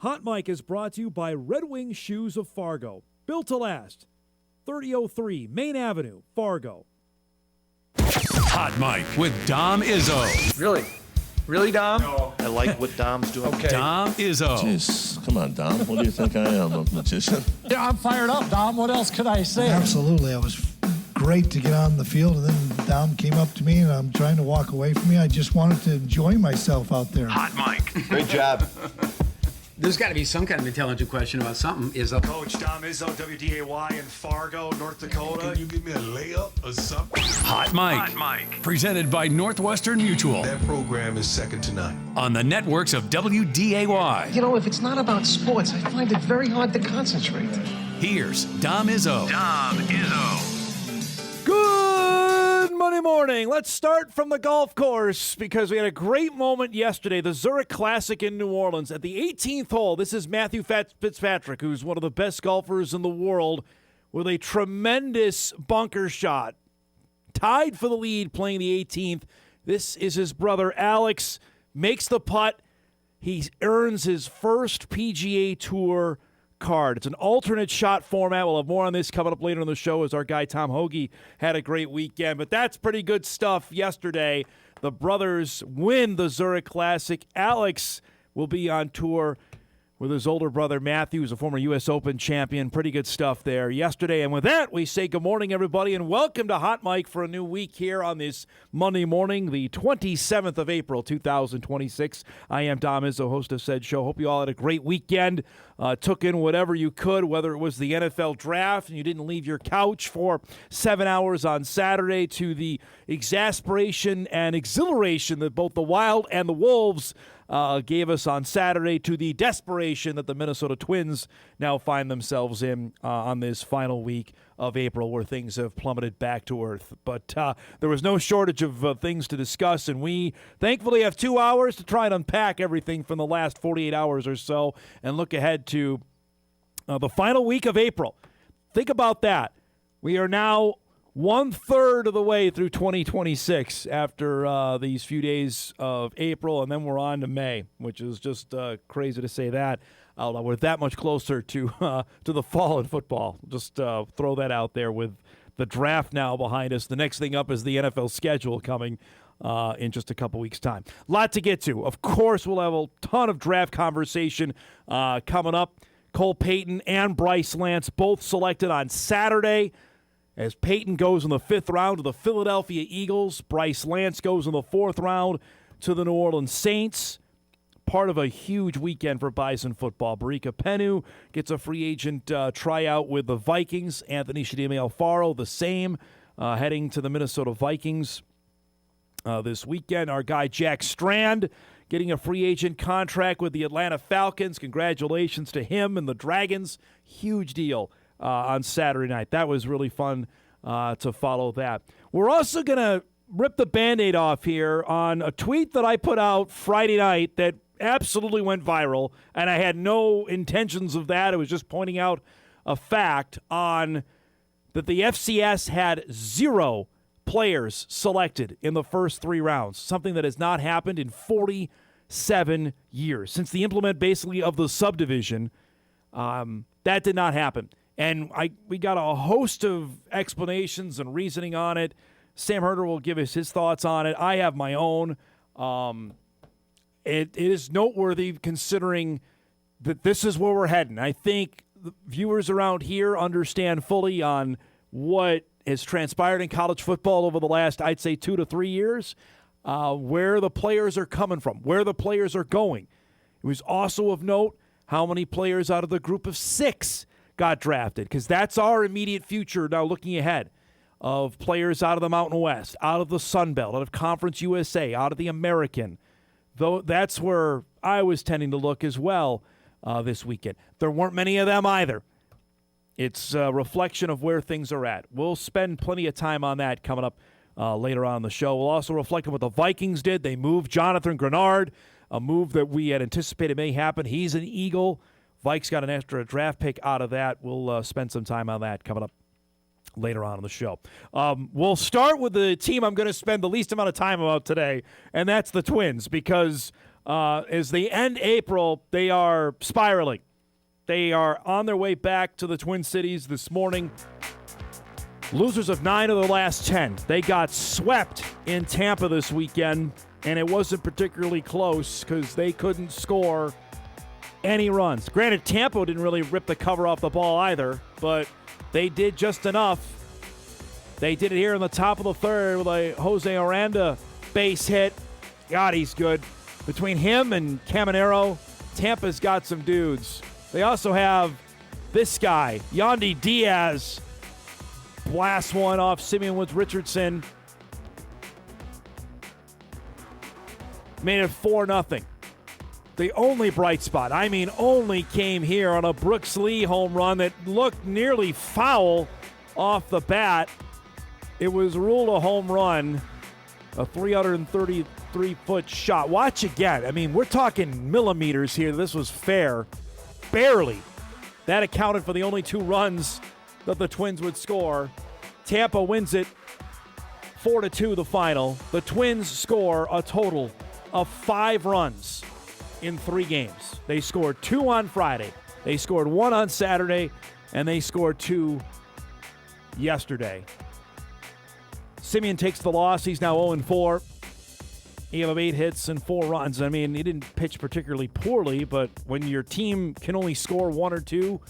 Hot Mic is brought to you by Red Wing Shoes of Fargo. Built to last. 3003 Main Avenue, Fargo. Hot Mic with Dom Izzo. Really? Really, Dom? No. I like what Dom's doing. Okay. Dom Izzo. Jeez, come on, Dom. What do you think I am, a magician? Yeah, I'm fired up, Dom. What else could I say? Absolutely. It was great to get on the field, and then Dom came up to me, and I'm trying to walk away from me. I just wanted to enjoy myself out there. Hot Mic. Great job. There's got to be some kind of intelligent question about something. Coach Dom Izzo, WDAY in Fargo, North Dakota. Can you give me a layup or something? Hot Mic. Presented by Northwestern Mutual. That program is second to none. On the networks of WDAY. You know, if it's not about sports, I find it very hard to concentrate. Here's Dom Izzo. Good Monday morning. Let's start from the golf course because we had a great moment yesterday. The Zurich Classic in New Orleans at the 18th hole. This is Matthew Fitzpatrick, who's one of the best golfers in the world, with a tremendous bunker shot. Tied for the lead playing the 18th. This is his brother Alex. Makes the putt. He earns his first PGA Tour card. It's an alternate shot format. We'll have more on this coming up later in the show as our guy Tom Hoagie had a great weekend. But that's pretty good stuff yesterday. The brothers win the Zurich Classic. Alex will be on tour with his older brother Matthew, who's a former U.S. Open champion. Pretty good stuff there yesterday. And with that, we say good morning, everybody, and welcome to Hot Mic for a new week here on this Monday morning, the 27th of April, 2026. I am Dom Izzo, host of said show. Hope you all had a great weekend. Took in whatever you could, whether it was the NFL draft and you didn't leave your couch for 7 hours on Saturday, to the exasperation and exhilaration that both the Wild and the Wolves gave us on Saturday, to the desperation that the Minnesota Twins now find themselves in on this final week of April, where things have plummeted back to earth. But there was no shortage of things to discuss, and we thankfully have 2 hours to try and unpack everything from the last 48 hours or so and look ahead to the final week of April. Think about that. We are now 1/3 of the way through 2026 after these few days of April, and then we're on to May, which is just crazy to say that. We're that much closer to the fall in football. Just throw that out there with the draft now behind us. The next thing up is the NFL schedule coming in just a couple weeks' time. Lot to get to. Of course, we'll have a ton of draft conversation coming up. Cole Payton and Bryce Lance both selected on Saturday, as Peyton goes in the 5th round to the Philadelphia Eagles. Bryce Lance goes in the 4th round to the New Orleans Saints. Part of a huge weekend for Bison football. Barika Penu gets a free agent tryout with the Vikings. Anthony Shadimi Alfaro, the same, heading to the Minnesota Vikings this weekend. Our guy Jack Strand getting a free agent contract with the Atlanta Falcons. Congratulations to him and the Dragons. Huge deal on Saturday night. That was really fun to follow that. We're also going to rip the Band-Aid off here on a tweet that I put out Friday night that absolutely went viral, and I had no intentions of that. It was just pointing out a fact on that the FCS had 0 players selected in the first 3 rounds, something that has not happened in 47 years. Since the implement basically of the subdivision, that did not happen. And we got a host of explanations and reasoning on it. Sam Herder will give us his thoughts on it. I have my own. It is noteworthy considering that this is where we're heading. I think the viewers around here understand fully on what has transpired in college football over the last, I'd say, 2 to 3 years, where the players are coming from, where the players are going. It was also of note how many players out of the group of 6 got drafted, because that's our immediate future now looking ahead, of players out of the Mountain West, out of the Sun Belt, out of Conference USA, out of the American. Though that's where I was tending to look as well this weekend. There weren't many of them either. It's a reflection of where things are at. We'll spend plenty of time on that coming up later on in the show. We'll also reflect on what the Vikings did. They moved Jonathan Grenard, a move that we had anticipated may happen. He's an Eagle. Vikes got an extra draft pick out of that. We'll spend some time on that coming up later on in the show. We'll start with the team I'm going to spend the least amount of time about today, and that's the Twins, because As they end April, they are spiraling. They are on their way back to the Twin Cities this morning. Losers of 9 of the last 10. They got swept in Tampa this weekend, and it wasn't particularly close because they couldn't score any runs. Granted, Tampa didn't really rip the cover off the ball either, but they did just enough. They did it here in the top of the third with a Jose Aranda base hit. God, he's good. Between him and Caminero, Tampa's got some dudes. They also have this guy, Yandy Diaz, blast one off Simeon Woods Richardson. Made it 4-0. The only bright spot, only came here on a Brooks Lee home run that looked nearly foul off the bat. It was ruled a home run, a 333-foot shot. Watch again. We're talking millimeters here. This was fair. Barely. That accounted for the only 2 runs that the Twins would score. Tampa wins it 4-2 the final. The Twins score a total of 5 runs in 3 games. They scored 2 on Friday. They scored 1 on Saturday, and they scored 2 yesterday. Simeon takes the loss. He's now 0-4. He had 8 hits and 4 runs. He didn't pitch particularly poorly, but when your team can only score 1 or 2,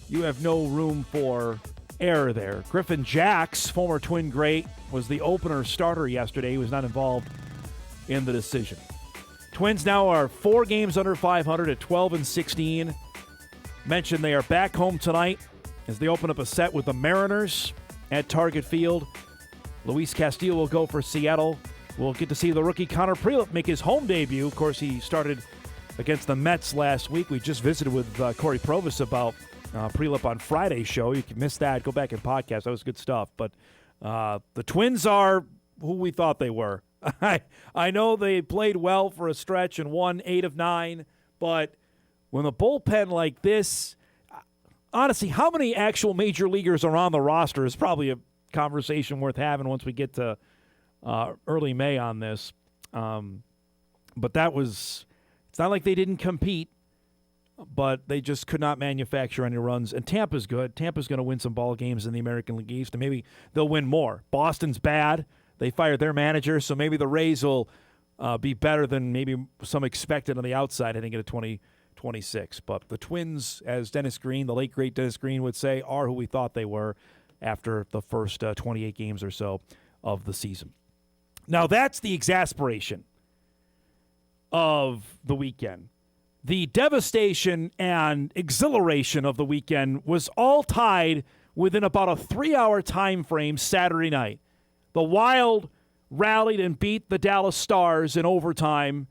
you have no room for error there. Griffin Jacks, former Twin great, was the opener starter yesterday. He was not involved in the decision. Twins now are 4 games under 500 at 12-16. Mentioned they are back home tonight as they open up a set with the Mariners at Target Field. Luis Castillo will go for Seattle. We'll get to see the rookie Connor Prelip make his home debut. Of course, he started against the Mets last week. We just visited with Corey Provis about Prelip on Friday's show. You can miss that. Go back and podcast. That was good stuff. But the Twins are who we thought they were. I know they played well for a stretch and won 8 of 9, but when the bullpen like this, honestly, how many actual major leaguers are on the roster is probably a conversation worth having once we get to early May on this. But it's not like they didn't compete, but they just could not manufacture any runs. And Tampa's good. Tampa's going to win some ball games in the American League East, and maybe they'll win more. Boston's bad. They fired their manager, so maybe the Rays will be better than maybe some expected on the outside heading into 2026. But the Twins, as Dennis Green, the late, great Dennis Green would say, are who we thought they were after the first 28 games or so of the season. Now, that's the exasperation of the weekend. The devastation and exhilaration of the weekend was all tied within about a 3-hour time frame Saturday night. The Wild rallied and beat the Dallas Stars in overtime.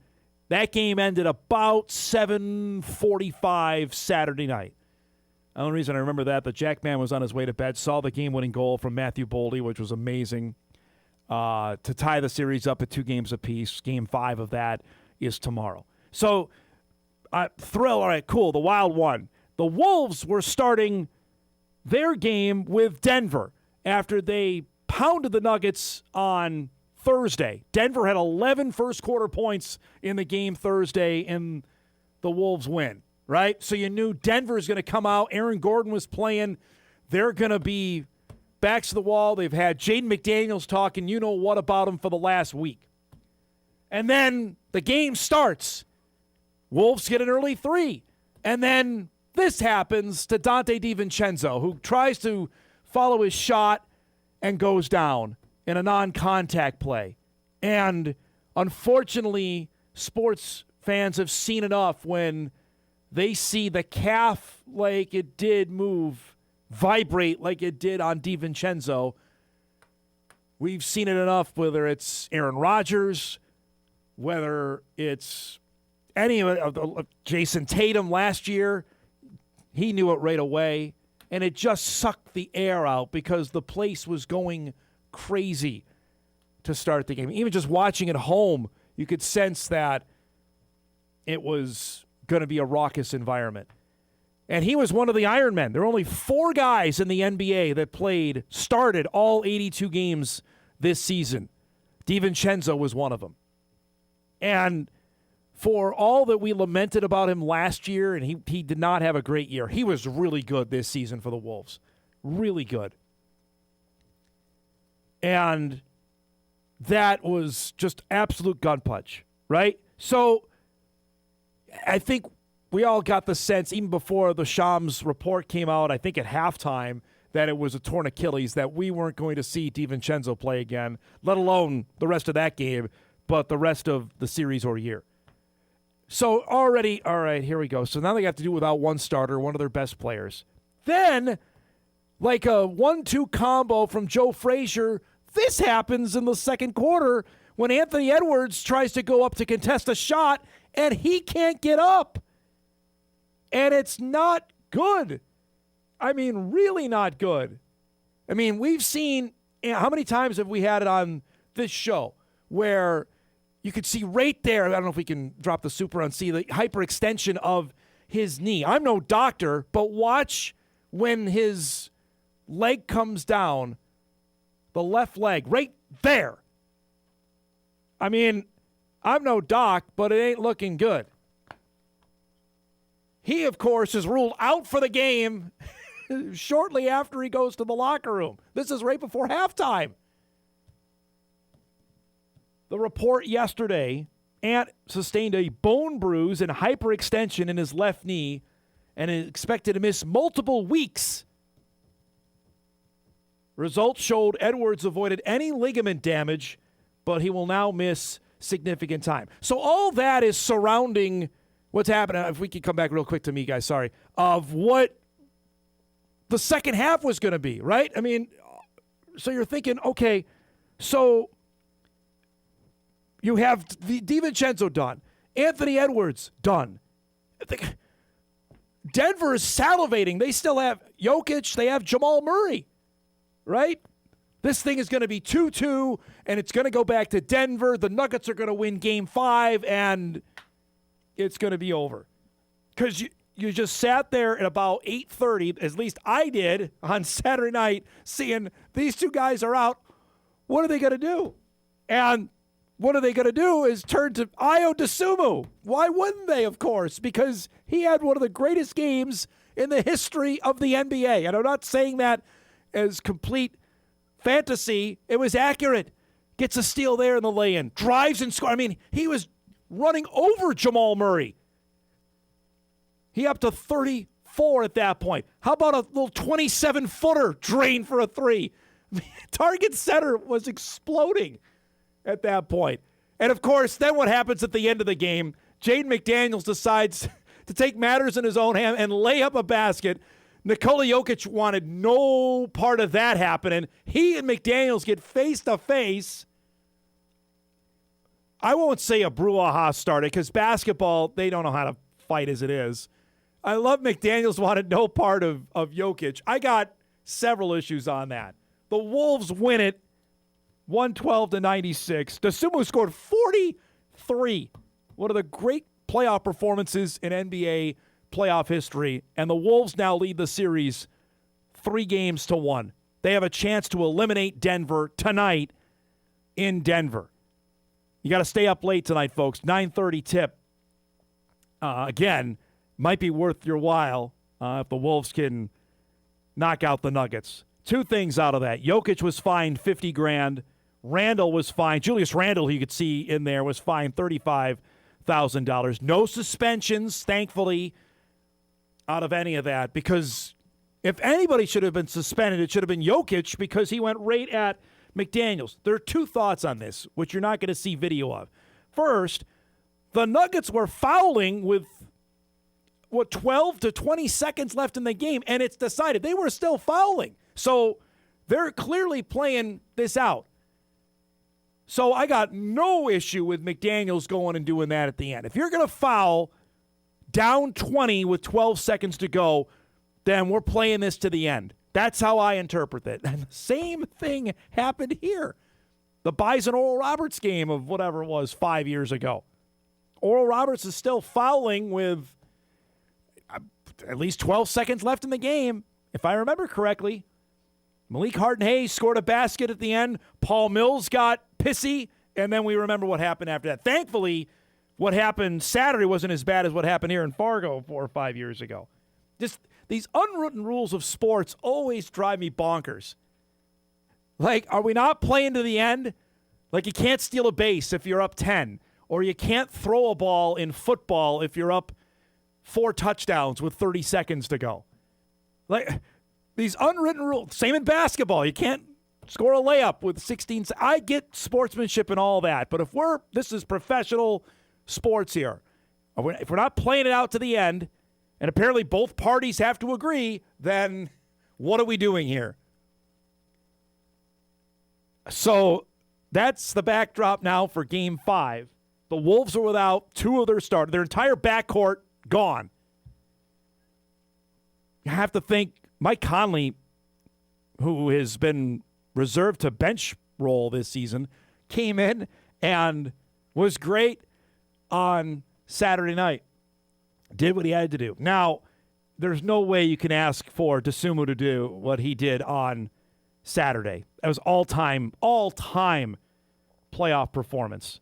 That game ended about 7:45 Saturday night. The only reason I remember that, the Jackman was on his way to bed, saw the game-winning goal from Matthew Boldy, which was amazing, to tie the series up at 2 games apiece. Game 5 of that is tomorrow. So, thrill, all right, cool, the Wild won. The Wolves were starting their game with Denver after they pounded the Nuggets on Thursday. Denver had 11 first-quarter points in the game Thursday, and the Wolves win, right? So you knew Denver's going to come out. Aaron Gordon was playing. They're going to be backs to the wall. They've had Jaden McDaniels talking you-know-what about him for the last week. And then the game starts. Wolves get an early 3. And then this happens to Dante DiVincenzo, who tries to follow his shot and goes down in a non-contact play. And unfortunately, sports fans have seen enough when they see the calf like it did move, vibrate like it did on DiVincenzo. We've seen it enough, whether it's Aaron Rodgers, whether it's any of Jason Tatum last year. He knew it right away. And it just sucked the air out because the place was going crazy to start the game. Even just watching at home, you could sense that it was going to be a raucous environment. And he was one of the Iron Men. There are only 4 guys in the NBA that started all 82 games this season. DiVincenzo was one of them. And for all that we lamented about him last year, and he did not have a great year, he was really good this season for the Wolves. Really good. And that was just absolute gun punch, right? So I think we all got the sense, even before the Shams report came out, I think at halftime, that it was a torn Achilles, that we weren't going to see DiVincenzo play again, let alone the rest of that game, but the rest of the series or year. So already, all right, here we go. So now they have to do without one starter, one of their best players. Then, like a 1-2 combo from Joe Frazier, this happens in the second quarter when Anthony Edwards tries to go up to contest a shot, and he can't get up. And it's not good. I mean, really not good. I mean, we've seen, how many times have we had it on this show where you could see right there, I don't know if we can drop the super on see the hyperextension of his knee. I'm no doctor, but watch when his leg comes down, the left leg, right there. I mean, I'm no doc, but it ain't looking good. He, of course, is ruled out for the game shortly after he goes to the locker room. This is right before halftime. The report yesterday, Ant sustained a bone bruise and hyperextension in his left knee and is expected to miss multiple weeks. Results showed Edwards avoided any ligament damage, but he will now miss significant time. So all that is surrounding what's happening. If we could come back real quick to me, guys, sorry, of what the second half was going to be, right? I mean, so you're thinking, okay, so you have DiVincenzo done, Anthony Edwards done. Denver is salivating. They still have Jokic. They have Jamal Murray, right? This thing is going to be 2-2, and it's going to go back to Denver. The Nuggets are going to win Game 5, and it's going to be over. Because you just sat there at about 8:30, at least I did, on Saturday night, seeing these two guys are out. What are they going to do? And what are they going to do is turn to Ayo Dosunmu. Why wouldn't they, of course? Because he had one of the greatest games in the history of the NBA. And I'm not saying that as complete fantasy. It was accurate. Gets a steal there in the lay-in. Drives and scores. I mean, he was running over Jamal Murray. He up to 34 at that point. How about a little 27-footer drain for a three? Target center was exploding at that point. And, of course, then what happens at the end of the game? Jaden McDaniels decides to take matters in his own hand and lay up a basket. Nikola Jokic wanted no part of that happening. He and McDaniels get face-to-face. I won't say a brouhaha started because basketball, they don't know how to fight as it is. I love McDaniels wanted no part of Jokic. I got several issues on that. The Wolves win it 112-96. Dosunmu scored 43. One of the great playoff performances in NBA playoff history, and the Wolves now lead the series 3-1. They have a chance to eliminate Denver tonight in Denver. You got to stay up late tonight, folks. 9:30 tip. Again, might be worth your while if the Wolves can knock out the Nuggets. Two things out of that. Jokic was fined $50,000. Randall was fined. Julius Randle, who you could see in there, was fined $35,000. No suspensions, thankfully, out of any of that, because if anybody should have been suspended, it should have been Jokic because he went right at McDaniels. There are two thoughts on this, which you're not going to see video of. First, the Nuggets were fouling with, 12 to 20 seconds left in the game, and it's decided. They were still fouling. So they're clearly playing this out. So I got no issue with McDaniels going and doing that at the end. If you're going to foul down 20 with 12 seconds to go, then we're playing this to the end. That's how I interpret it. And the same thing happened here. The Bison Oral Roberts game of whatever it was 5 years ago. Oral Roberts is still fouling with at least 12 seconds left in the game, if I remember correctly. Malik Harden-Hayes scored a basket at the end. Paul Mills got pissy, and then we remember what happened after that. Thankfully, what happened Saturday wasn't as bad as what happened here in Fargo 4 or 5 years ago. Just these unwritten rules of sports always drive me bonkers. Like, are we not playing to the end? Like, you can't steal a base if you're up 10, or you can't throw a ball in football if you're up 4 touchdowns with 30 seconds to go. Like, these unwritten rules. Same in basketball. You can't score a layup with 16. I get sportsmanship and all that, but this is professional sports here. If we're not playing it out to the end, and apparently both parties have to agree, then what are we doing here? So that's the backdrop now for Game 5. The Wolves are without 2 of their starters. Their entire backcourt gone. You have to think Mike Conley, who has been reserved to bench role this season, came in and was great on Saturday night. Did what he had to do. Now, there's no way you can ask for DeSumo to do what he did on Saturday. That was all-time playoff performance.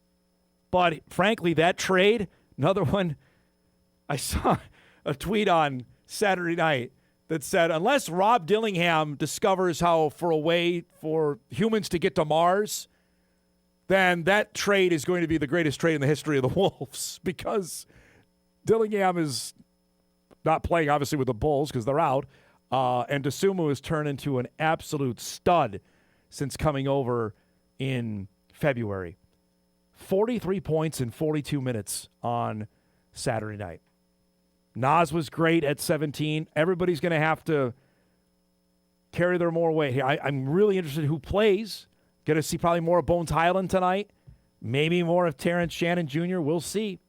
But frankly, that trade, another one, I saw a tweet on Saturday night that said, unless Rob Dillingham discovers how for a way for humans to get to Mars, then that trade is going to be the greatest trade in the history of the Wolves, because Dillingham is not playing, obviously, with the Bulls because they're out, and DeSumo has turned into an absolute stud since coming over in February. 43 points in 42 minutes on Saturday night. Nas was great at 17. Everybody's going to have to carry their more weight here. I'm really interested in who plays. Going to see probably more of Bones Highland tonight. Maybe more of Terrence Shannon Jr. We'll see.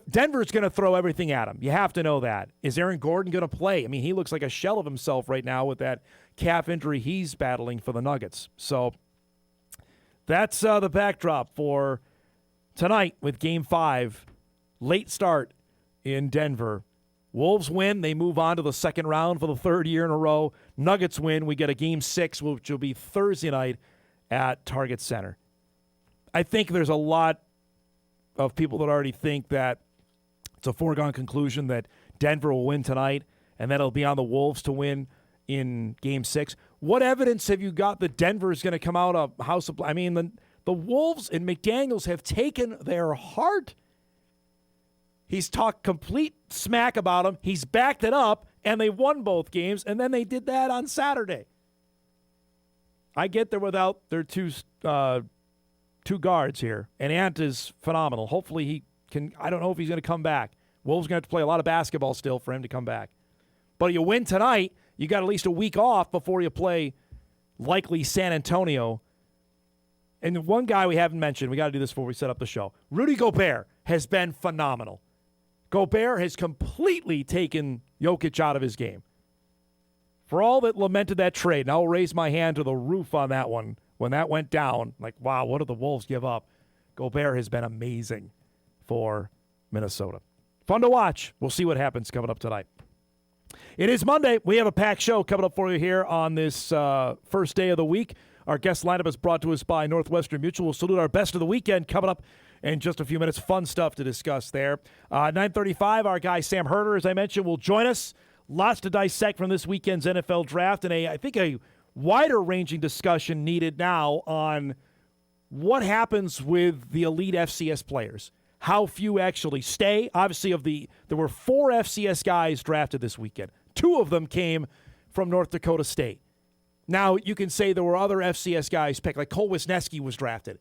Denver's going to throw everything at him. You have to know that. Is Aaron Gordon going to play? I mean, he looks like a shell of himself right now with that calf injury he's battling for the Nuggets. So that's the backdrop for tonight with Game 5. Late start in Denver. Wolves win. They move on to the second round for the 3rd year in a row. Nuggets win. We get a Game 6, which will be Thursday night at Target Center. I think there's a lot of people that already think that it's a foregone conclusion that Denver will win tonight and that it'll be on the Wolves to win in Game 6. What evidence have you got that Denver is going to come out of House of... I mean, the Wolves and McDaniels have taken their heart. He's talked complete smack about them. He's backed it up, and they won both games, and then they did that on Saturday. I get they're without their two guards here, and Ant is phenomenal. Hopefully he can. I don't know if he's going to come back. Wolves going to have to play a lot of basketball still for him to come back. But you win tonight, you got at least a week off before you play likely San Antonio. And one guy we haven't mentioned, we got to do this before we set up the show. Rudy Gobert has been phenomenal. Gobert has completely taken Jokic out of his game. For all that lamented that trade, and I'll raise my hand to the roof on that one, when that went down, like, wow, what did the Wolves give up? Gobert has been amazing for Minnesota. Fun to watch. We'll see what happens coming up tonight. It is Monday. We have a packed show coming up for you here on this first day of the week. Our guest lineup is brought to us by Northwestern Mutual. We'll salute our best of the weekend coming up in just a few minutes. Fun stuff to discuss there. 9:35, our guy Sam Herder, as I mentioned, will join us. Lots to dissect from this weekend's NFL draft, and I think a wider-ranging discussion needed now on what happens with the elite FCS players. How few actually stay. Obviously, there were 4 FCS guys drafted this weekend. 2 of them came from North Dakota State. Now, you can say there were other FCS guys picked, like Cole Wisniewski was drafted.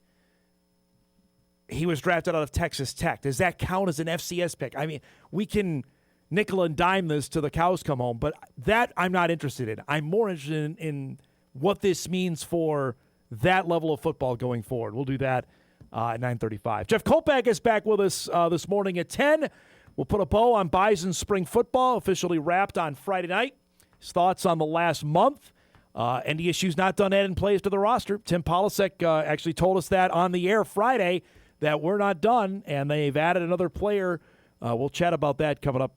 He was drafted out of Texas Tech. Does that count as an FCS pick? I mean, we can nickel and dime this till the cows come home, but that I'm not interested in. I'm more interested in what this means for that level of football going forward. We'll do that at 9:35. Jeff Kolpack is back with us this morning at 10. We'll put a bow on Bison spring football, officially wrapped on Friday night. His thoughts on the last month. Any issues not done adding plays to the roster. Tim Polasek actually told us that on the air Friday, that we're not done, and they've added another player. We'll chat about that coming up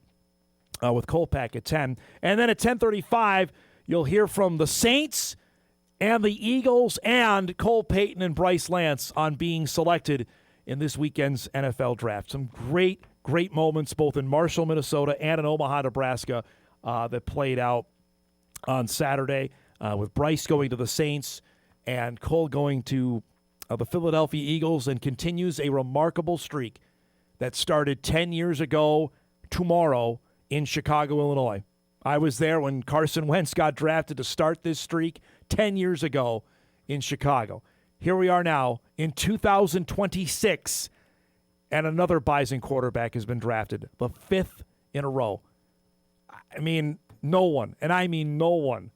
with Kolpack at 10. And then at 10:35, you'll hear from the Saints and the Eagles and Cole Payton and Bryce Lance on being selected in this weekend's NFL draft. Some great moments both in Marshall, Minnesota, and in Omaha, Nebraska that played out on Saturday with Bryce going to the Saints and Cole going to the Philadelphia Eagles, and continues a remarkable streak that started 10 years ago tomorrow in Chicago, Illinois. I was there when Carson Wentz got drafted to start this streak 10 years ago in Chicago. Here we are now in 2026, and another Bison quarterback has been drafted, the 5th in a row. I mean, no one, and I mean no one,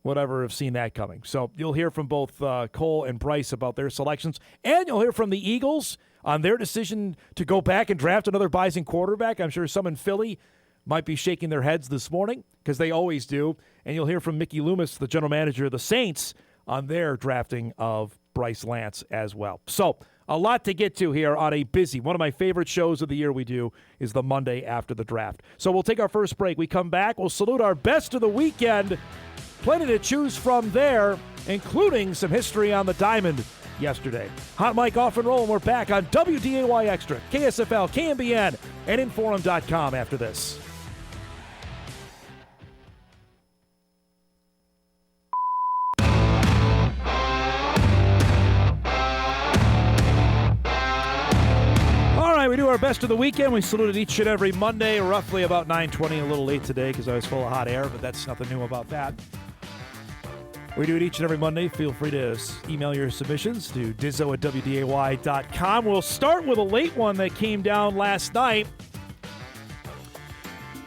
would ever have seen that coming. So you'll hear from both Cole and Bryce about their selections, and you'll hear from the Eagles on their decision to go back and draft another Bison quarterback. I'm sure some in Philly might be shaking their heads this morning, because they always do. And you'll hear from Mickey Loomis, the general manager of the Saints, on their drafting of Bryce Lance as well. So a lot to get to here on a busy, one of my favorite shows of the year we do is the Monday after the draft. So we'll take our first break. We come back. We'll salute our best of the weekend. Plenty to choose from there, including some history on the diamond yesterday. Hot mic off and roll, and we're back on WDAY Extra, KSFL, KMBN, and Inforum.com after this. All right, we do our best of the weekend. We salute it each and every Monday, roughly about 9:20, a little late today because I was full of hot air, but that's nothing new about that. We do it each and every Monday. Feel free to email your submissions to dizzo@wday.com. We'll start with a late one that came down last night.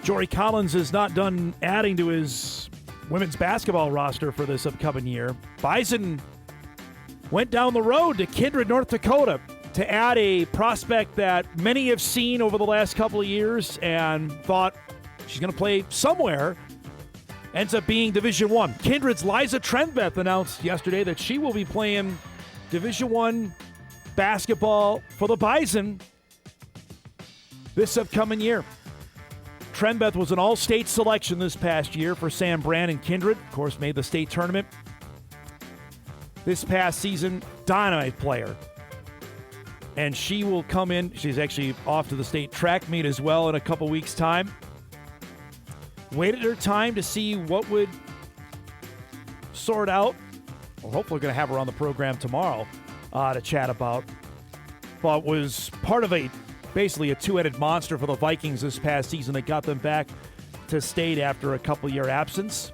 Jory Collins is not done adding to his women's basketball roster for this upcoming year. Bison went down the road to Kindred, North Dakota, to add a prospect that many have seen over the last couple of years and thought she's going to play somewhere. Ends up being Division I. Kindred's Liza Trenbeth announced yesterday that she will be playing Division I basketball for the Bison this upcoming year. Trenbeth was an all-state selection this past year for Sam Brand and Kindred. Of course, made the state tournament this past season. Dynamite player. And she will come in. She's actually off to the state track meet as well in a couple weeks' time. Waited her time to see what would sort out. Well, hopefully we're going to have her on the program tomorrow to chat about. But was part of basically a two-headed monster for the Vikings this past season that got them back to state after a couple-year absence.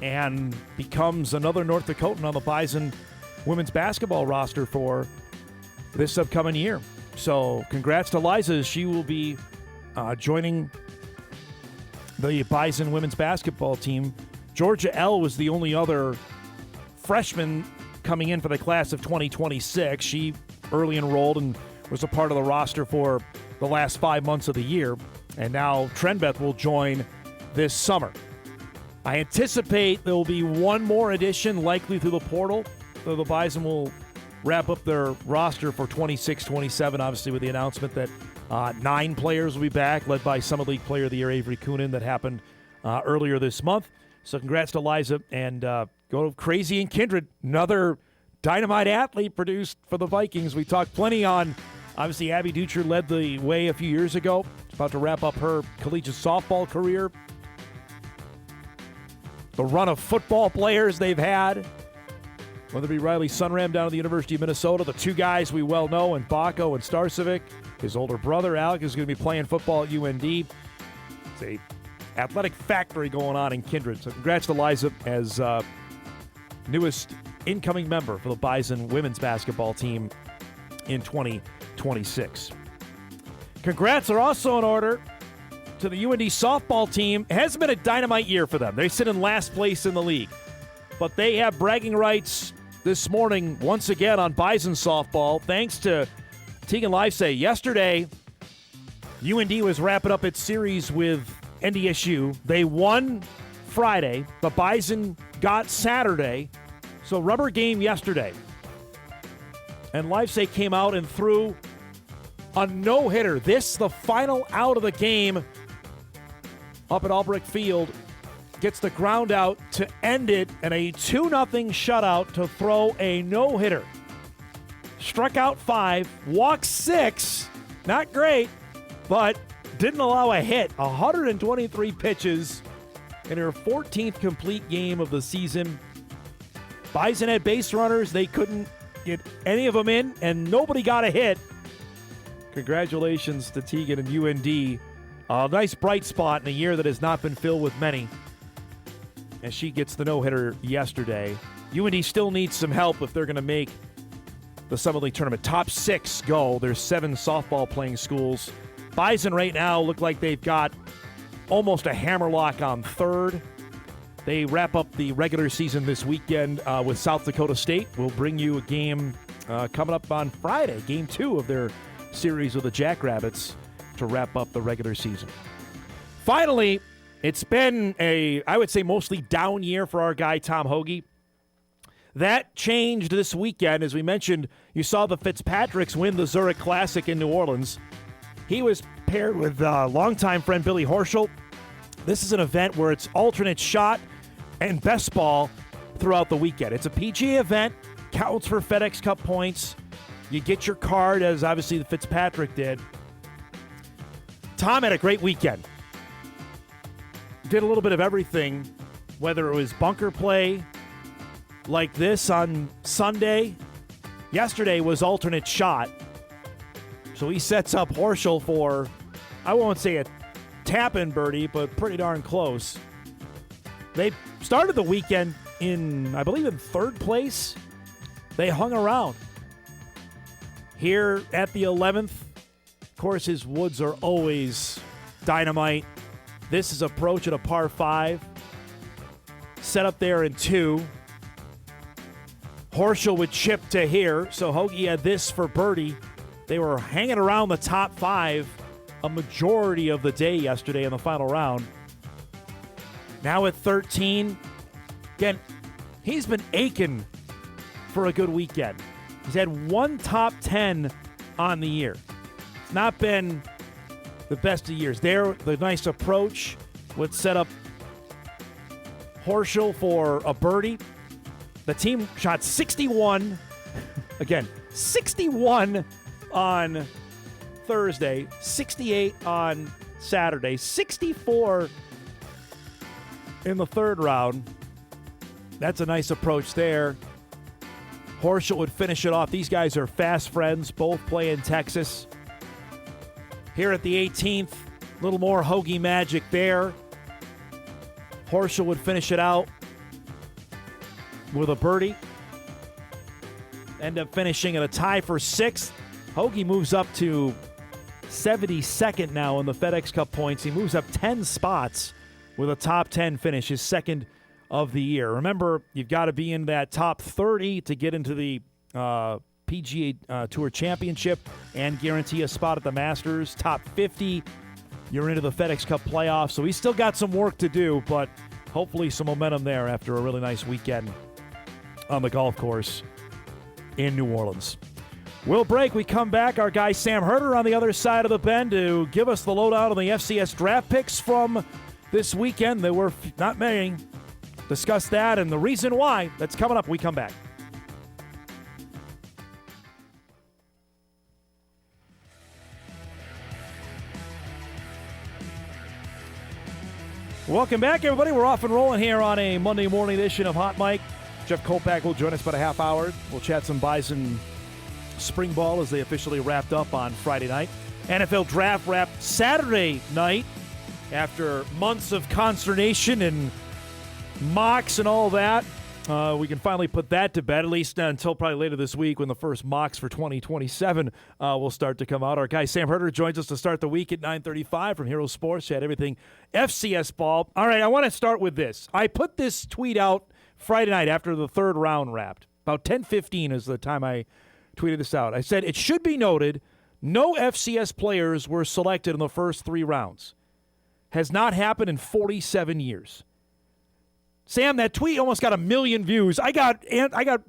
And becomes another North Dakotan on the Bison women's basketball roster for this upcoming year. So congrats to Liza. She will be joining the Bison women's basketball team. Georgia L. was the only other freshman coming in for the class of 2026. She early enrolled and was a part of the roster for the last 5 months of the year. And now Trenbeth will join this summer. I anticipate there will be one more addition, likely through the portal. So the Bison will wrap up their roster for 26-27, obviously with the announcement that 9 players will be back, led by Summer League Player of the Year Avery Coonan that happened earlier this month. So congrats to Liza, and go crazy in Kindred. Another dynamite athlete produced for the Vikings. We talked plenty on, obviously Abby Ducher led the way a few years ago. She's about to wrap up her collegiate softball career. The run of football players they've had, whether it be Riley Sunram down at the University of Minnesota, the two guys we well know, and Baco and Starcevic. His older brother, Alec, is going to be playing football at UND. It's a athletic factory going on in Kindred. So congrats to Liza as newest incoming member for the Bison women's basketball team in 2026. Congrats are also in order to the UND softball team. It hasn't been a dynamite year for them. They sit in last place in the league. But they have bragging rights this morning once again on Bison softball, thanks to Tegan Livesay. Yesterday, UND was wrapping up its series with NDSU. They won Friday. The Bison got Saturday. So rubber game yesterday. And Livesay came out and threw a no-hitter. This, the final out of the game up at Albrecht Field. Gets the ground out to end it, and a 2-0 shutout to throw a no-hitter. struck out 5, walked 6. Not great, but didn't allow a hit. 123 pitches in her 14th complete game of the season. Bison had base runners. They couldn't get any of them in, and nobody got a hit. Congratulations to Tegan and UND. A nice bright spot in a year that has not been filled with many. And she gets the no-hitter yesterday. UND still needs some help if they're going to make the Summit League tournament. Top 6 go. There's 7 softball playing schools. Bison right now look like they've got almost a hammerlock on 3rd. They wrap up the regular season this weekend with South Dakota State. We'll bring you a game coming up on Friday, Game 2 of their series with the Jackrabbits to wrap up the regular season. Finally, it's been I would say, mostly down year for our guy Tom Hoagie. That changed this weekend. As we mentioned, you saw the Fitzpatricks win the Zurich Classic in New Orleans. He was paired with longtime friend Billy Horschel. This is an event where it's alternate shot and best ball throughout the weekend. It's a PGA event, counts for FedEx Cup points. You get your card, as obviously the Fitzpatrick did. Tom had a great weekend. Did a little bit of everything, whether it was bunker play like this on Sunday. Yesterday was alternate shot. So he sets up Horschel for, I won't say a tap-in birdie, but pretty darn close. They started the weekend I believe in 3rd place. They hung around. Here at the 11th, of course, his woods are always dynamite. This is approach at a par 5. Set up there in 2. Horschel would chip to here, so Hoagie had this for birdie. They were hanging around the top 5 a majority of the day yesterday in the final round. Now at 13, again, he's been aching for a good weekend. He's had 1 top 10 on the year. It's not been the best of years. There, the nice approach would set up Horschel for a birdie. The team shot 61. Again, 61 on Thursday, 68 on Saturday, 64 in the 3rd round. That's a nice approach there. Horschel would finish it off. These guys are fast friends, both play in Texas. Here at the 18th, a little more Hoagie magic there. Horschel would finish it out with a birdie. End up finishing at a tie for 6th. Hoagie moves up to 72nd now in the FedEx Cup points. He moves up 10 spots with a top 10 finish, his 2nd of the year. Remember, you've got to be in that top 30 to get into the PGA Tour Championship and guarantee a spot at the Masters. Top 50, you're into the FedEx Cup playoffs. So he's still got some work to do, but hopefully some momentum there after a really nice weekend on the golf course in New Orleans. We'll break. We come back. Our guy Sam Herder on the other side of the bend to give us the lowdown on the FCS draft picks from this weekend. There were not many. Discuss that and the reason why. That's coming up. We come back. Welcome back, everybody. We're off and rolling here on a Monday morning edition of Hot Mic. Jeff Kolpack will join us about a half hour. We'll chat some Bison spring ball as they officially wrapped up on Friday night. NFL draft wrapped Saturday night after months of consternation and mocks and all that. We can finally put that to bed, at least until probably later this week when the first mocks for 2027 will start to come out. Our guy Sam Herder joins us to start the week at 9:35 from Hero Sports. Chat everything FCS ball. All right, I want to start with this. I put this tweet out Friday night after the 3rd round wrapped. About 10:15 is the time I tweeted this out. I said, it should be noted, no FCS players were selected in the first 3 rounds. Has not happened in 47 years. Sam, that tweet almost got 1 million views. I got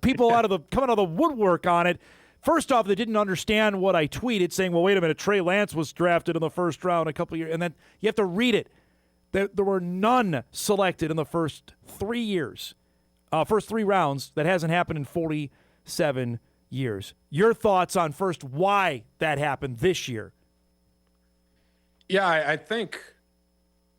people coming out of the woodwork on it. First off, they didn't understand what I tweeted, saying, well, wait a minute, Trey Lance was drafted in the first round a couple of years. And then you have to read it. There were none selected in the first 3 years. First 3 rounds. That hasn't happened in 47 years. Your thoughts on first why that happened this year? Yeah, I think,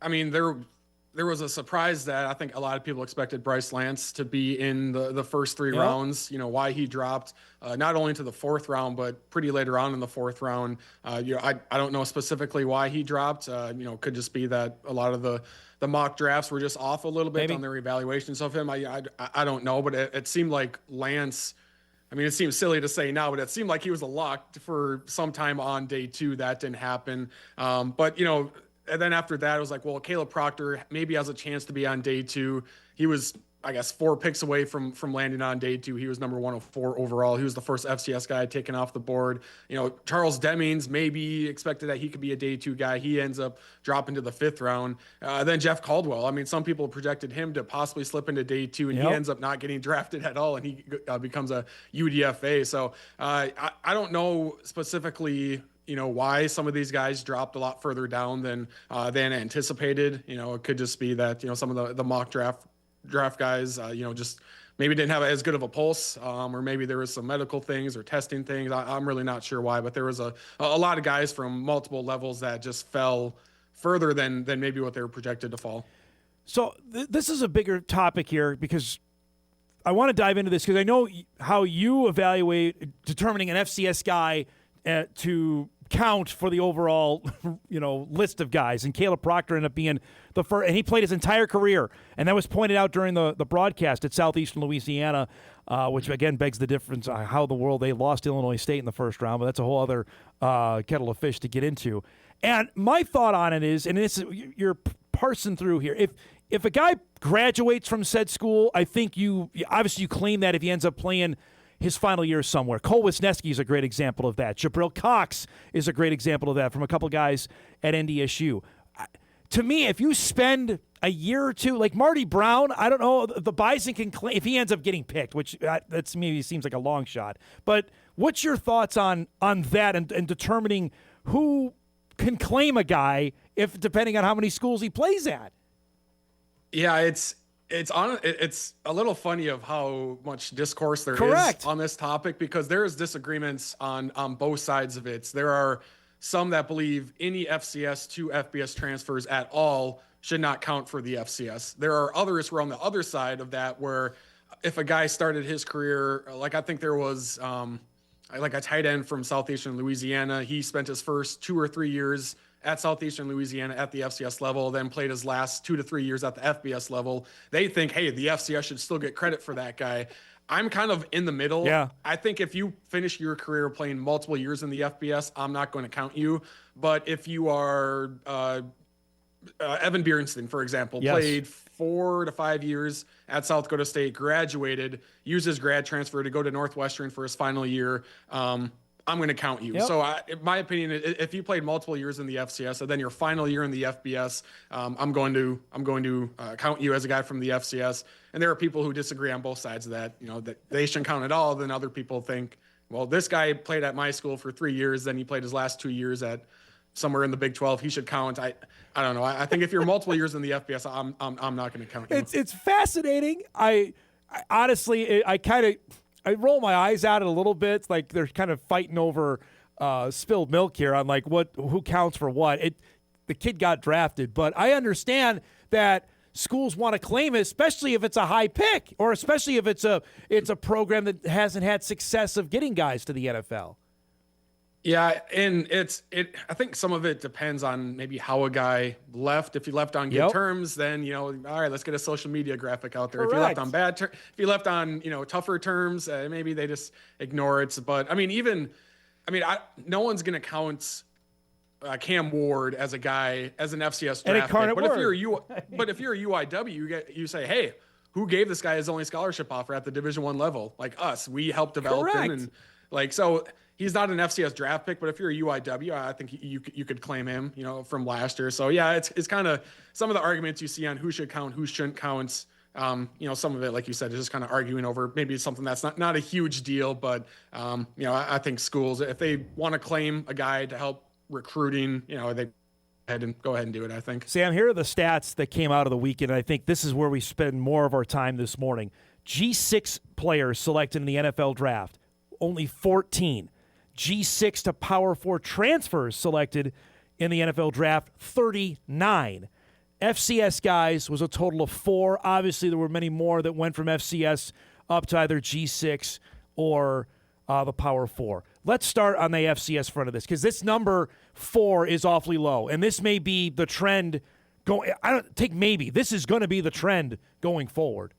I mean, there was a surprise that I think a lot of people expected Bryce Lance to be in the first three rounds. You know, why he dropped not only to the fourth round, but pretty later on in the fourth round. I don't know specifically why he dropped. Could just be that a lot of the mock drafts were just off a little bit on their evaluations of him. I don't know, but it seemed like Lance. I mean, it seems silly to say now, but it seemed like he was a lock for some time on day 2. That didn't happen. And then after that, it was like, well, Caleb Proctor maybe has a chance to be on day 2. He was, I guess, 4 picks away from landing on day 2. He was number 104 overall. He was the first FCS guy taken off the board. Charles Demings maybe expected that he could be a day 2 guy. He ends up dropping to the 5th round. Then Jeff Caldwell. I mean, some people projected him to possibly slip into day 2, and he ends up not getting drafted at all, and he becomes a UDFA. So I don't know specifically why some of these guys dropped a lot further down than anticipated. It could just be that, some of the mock draft guys, just maybe didn't have as good of a pulse, or maybe there was some medical things or testing things. I'm really not sure why, but there was a lot of guys from multiple levels that just fell further than maybe what they were projected to fall. So this is a bigger topic here because I want to dive into this because I know how you evaluate determining an FCS guy to count for the overall, list of guys. And Caleb Proctor ended up being the first, and he played his entire career. And that was pointed out during the broadcast at Southeastern Louisiana, which again begs the difference how the world they lost Illinois State in the first round. But that's a whole other kettle of fish to get into. And my thought on it is, and you're parsing through here. If a guy graduates from said school, I think you claim that if he ends up playing his final year somewhere. Cole Wisniewski is a great example of that. Jabril Cox is a great example of that from a couple guys at NDSU. To me, if you spend a year or two, like Marty Brown, I don't know, the Bison can claim, if he ends up getting picked, which that's maybe seems like a long shot. But what's your thoughts on that and determining who can claim a guy if depending on how many schools he plays at? Yeah, it's a little funny of how much discourse there is on this topic because there is disagreements on both sides of it. There are some that believe any FCS to FBS transfers at all should not count for the FCS. There are others who are on the other side of that where if a guy started his career, like I think there was like a tight end from Southeastern Louisiana. He spent his first 2 or 3 years at Southeastern Louisiana at the FCS level, then played his last 2 to 3 years at the FBS level. They think, hey, the FCS should still get credit for that guy. I'm kind of in the middle. Yeah. I think if you finish your career playing multiple years in the FBS, I'm not going to count you. But if you are Evan Bjernsen, for example, played 4 to 5 years at South Dakota State, graduated, used his grad transfer to go to Northwestern for his final year, I'm going to count you. So in my opinion, if you played multiple years in the FCS and then your final year in the FBS, I'm going to count you as a guy from the FCS. And there are people who disagree on both sides of that, that they shouldn't count at all. Then other people think, well, this guy played at my school for 3 years. Then he played his last 2 years at somewhere in the Big 12. He should count. I don't know. I think if you're multiple years in the FBS, I'm not going to count you. It's fascinating. I honestly, I roll my eyes at it a little bit. It's like they're kind of fighting over spilled milk here on like who counts for what. The kid got drafted, but I understand that schools want to claim it, especially if it's a high pick, or especially if it's a program that hasn't had success of getting guys to the NFL. Yeah, and I think some of it depends on maybe how a guy left. If he left on good terms, then all right, let's get a social media graphic out there. If he left on if he left on tougher terms, maybe they just ignore it. But no one's gonna count Cam Ward as a guy as an FCS draft pick. But if you're a UIW, you say, hey, who gave this guy his only scholarship offer at the Division I level? Like us, we helped develop him, and like so. He's not an FCS draft pick, but if you're a UIW, I think you could claim him, from last year. So yeah, it's kind of some of the arguments you see on who should count, who shouldn't count. Some of it, like you said, is just kind of arguing over maybe something that's not a huge deal, but I think schools, if they want to claim a guy to help recruiting, they go ahead and do it. I think. Sam, here are the stats that came out of the weekend. I think this is where we spend more of our time this morning. G6 players selected in the NFL draft. only 14. G6 to Power 4 transfers selected in the NFL draft, 39. FCS guys was a total of 4. Obviously, there were many more that went from FCS up to either G6 or the Power 4. Let's start on the FCS front of this, because this number 4 is awfully low, and this may be the trend going. This is going to be the trend going forward.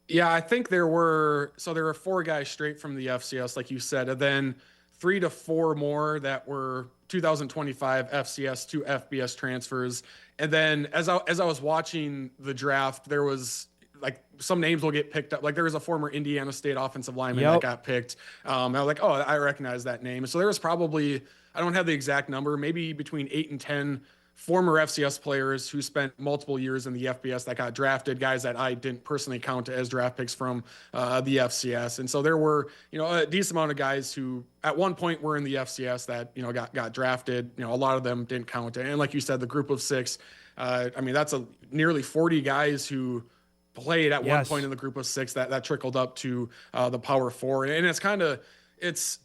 Yeah, I think there were 4 guys straight from the FCS, like you said, and then 3 to 4 more that were 2025 FCS to FBS transfers. And then as I was watching the draft, there was like some names will get picked up. Like there was a former Indiana State offensive lineman that got picked. I was like, oh, I recognize that name. So there was probably, I don't have the exact number, maybe between 8 and 10 former FCS players who spent multiple years in the FBS that got drafted, guys that I didn't personally count as draft picks from the FCS. And so there were, a decent amount of guys who at one point were in the FCS that, got drafted. A lot of them didn't count. And like you said, the group of 6, that's nearly 40 guys who played at one point in the group of 6 that trickled up to the Power 4. And it's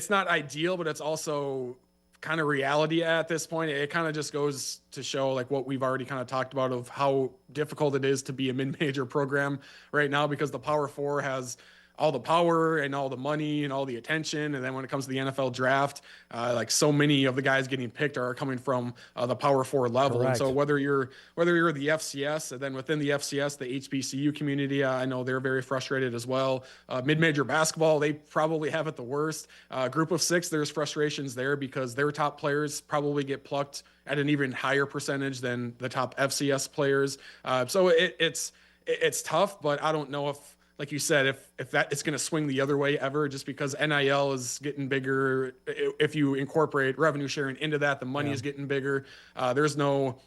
not ideal, but it's also kind of reality at this point. It kind of just goes to show like what we've already kind of talked about of how difficult it is to be a mid-major program right now, because the Power 4 has all the power and all the money and all the attention. And then when it comes to the NFL draft, like so many of the guys getting picked are coming from the Power 4 level. Correct. And so whether you're the FCS, and then within the FCS, the HBCU community, I know they're very frustrated as well. Mid-major basketball, they probably have it the worst. Group of 6, there's frustrations there because their top players probably get plucked at an even higher percentage than the top FCS players. So it's tough, but I don't know if, like you said, if that it's going to swing the other way ever, just because NIL is getting bigger. If you incorporate revenue sharing into that, the money is getting bigger. There's no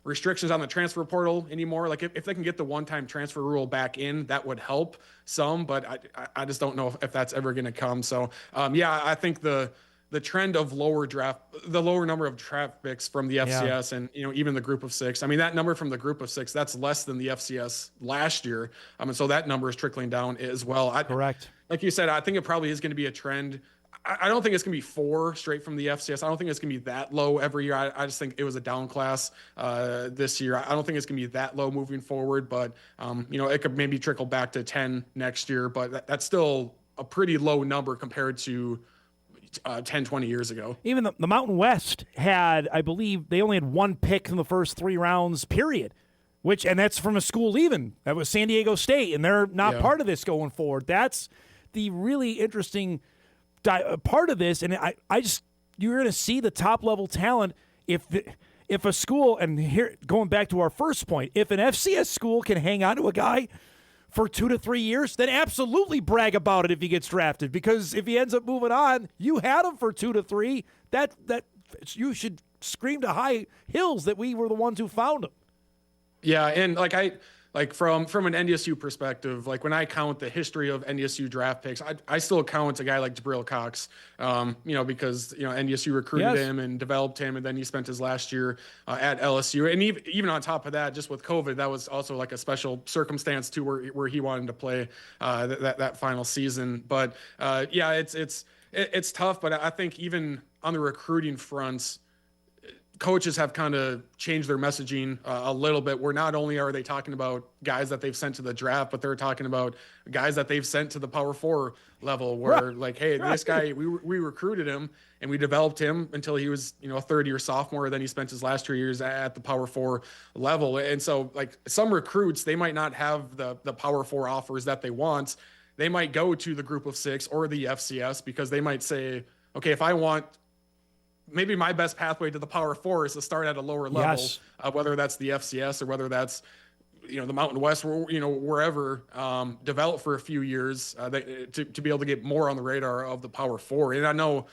restrictions on the transfer portal anymore. Like if they can get the one-time transfer rule back in, that would help some, but I just don't know if that's ever going to come. So I think the trend of the lower number of draft picks from the FCS and, even the group of 6. I mean, that number from the group of 6, that's less than the FCS last year. And so that number is trickling down as well. Correct. Like you said, I think it probably is going to be a trend. I don't think it's going to be 4 straight from the FCS. I don't think it's going to be that low every year. I just think it was a down class this year. I don't think it's going to be that low moving forward, but, it could maybe trickle back to 10 next year, but that's still a pretty low number compared to 10, 20 years ago. Even the Mountain West had, I believe, they only had 1 pick in the first 3 rounds, period. And that's from a school even. That was San Diego State, and they're not part of this going forward. That's the really interesting part of this, and you're going to see the top-level talent if a school, and here, going back to our first point, if an FCS school can hang on to a guy for 2 to 3 years, then absolutely brag about it if he gets drafted. Because if he ends up moving on, you had him for 2 to 3. That you should scream to high hills that we were the ones who found him. Yeah, and from an NDSU perspective, like when I count the history of NDSU draft picks, I still count a guy like Jabril Cox, because NDSU recruited him and developed him, and then he spent his last year at LSU, and even on top of that, just with COVID, that was also like a special circumstance too, where he wanted to play that final season. But it's tough. But I think even on the recruiting fronts, coaches have kind of changed their messaging a little bit, where not only are they talking about guys that they've sent to the draft, but they're talking about guys that they've sent to the Power 4 level, where this guy, we recruited him and we developed him until he was, a third-year sophomore. Then he spent his last 2 years at the Power 4 level. And so some recruits, they might not have the Power 4 offers that they want. They might go to the group of 6 or the FCS because they might say, okay, if I want, maybe my best pathway to the Power 4 is to start at a lower level, whether that's the FCS or whether that's, the Mountain West, wherever, develop for a few years to be able to get more on the radar of the Power 4. And I know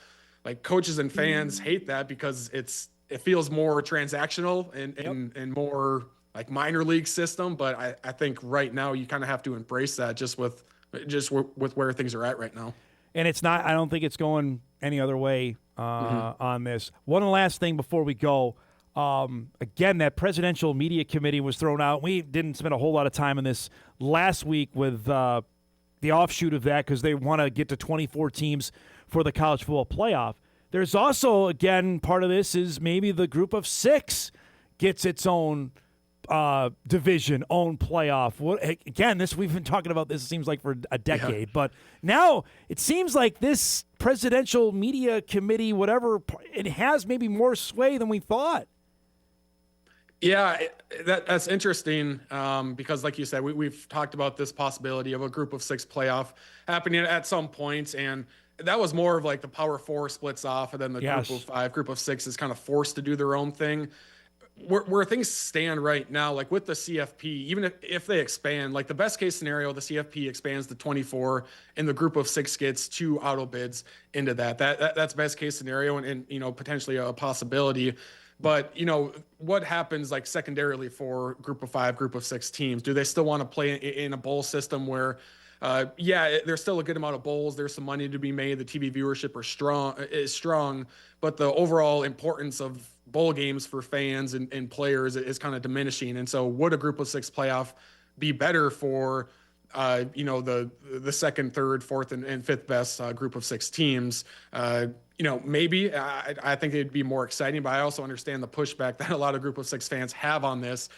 coaches and fans hate that because it feels more transactional and more like minor league system. But I think right now you kind of have to embrace that just with where things are at right now. And it's not, I don't think it's going any other way on this. One last thing before we go. Again, that presidential media committee was thrown out. We didn't spend a whole lot of time on this last week with the offshoot of that because they want to get to 24 teams for the college football playoff. There's also, again, part of this is maybe the group of 6 gets its own division, own playoff. Again, we've been talking about this, it seems like, for a decade. But now it seems like this presidential media committee, whatever, it has maybe more sway than we thought. Yeah, that's interesting because, like you said, we've talked about this possibility of a group of 6 playoff happening at some point, and that was more of like the Power 4 splits off, and then the group of 5, group of 6 is kind of forced to do their own thing. Where things stand right now, like with the CFP, even if they expand, like the best case scenario, the CFP expands to 24 and the group of 6 gets 2 auto bids into that. That's best case scenario and potentially a possibility. But, what happens like secondarily for group of 5, group of 6 teams? Do they still want to play in a bowl system where, there's still a good amount of bowls. There's some money to be made. The TV viewership is strong, but the overall importance of bowl games for fans and players is kind of diminishing. And so would a group of 6 playoff be better for, the second, third, fourth, and fifth best group of 6 teams? Maybe I think it'd be more exciting, but I also understand the pushback that a lot of group of 6 fans have on this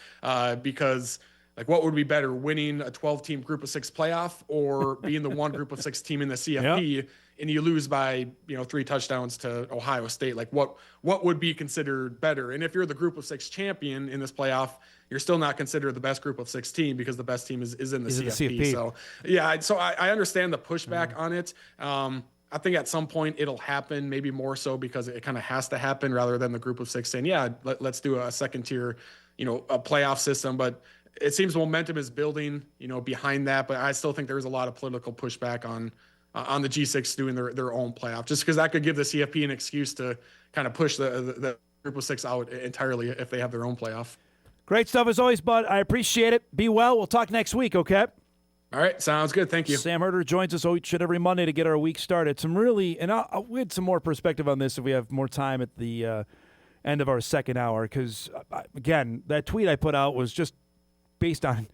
because like what would be better, winning a 12-team group of 6 playoff or being the one group of 6 team in the CFP? Yep. And you lose by 3 touchdowns to Ohio State? Like what would be considered better? And if you're the group of 6 champion in this playoff, you're still not considered the best group of 6 team because the best team is in the CFP. So I understand the pushback on it. I think at some point it'll happen, maybe more so because it kind of has to happen rather than the group of 6 saying, let's do a second tier, a playoff system. But it seems momentum is building, behind that. But I still think there's a lot of political pushback on the G6 doing their own playoff, just because that could give the CFP an excuse to kind of push the group of 6 out entirely if they have their own playoff. Great stuff as always, bud. I appreciate it. Be well. We'll talk next week, okay? All right, sounds good. Thank you. Sam Herder joins us each and every Monday to get our week started. We had some more perspective on this if we have more time at the end of our second hour, because, again, that tweet I put out was just based on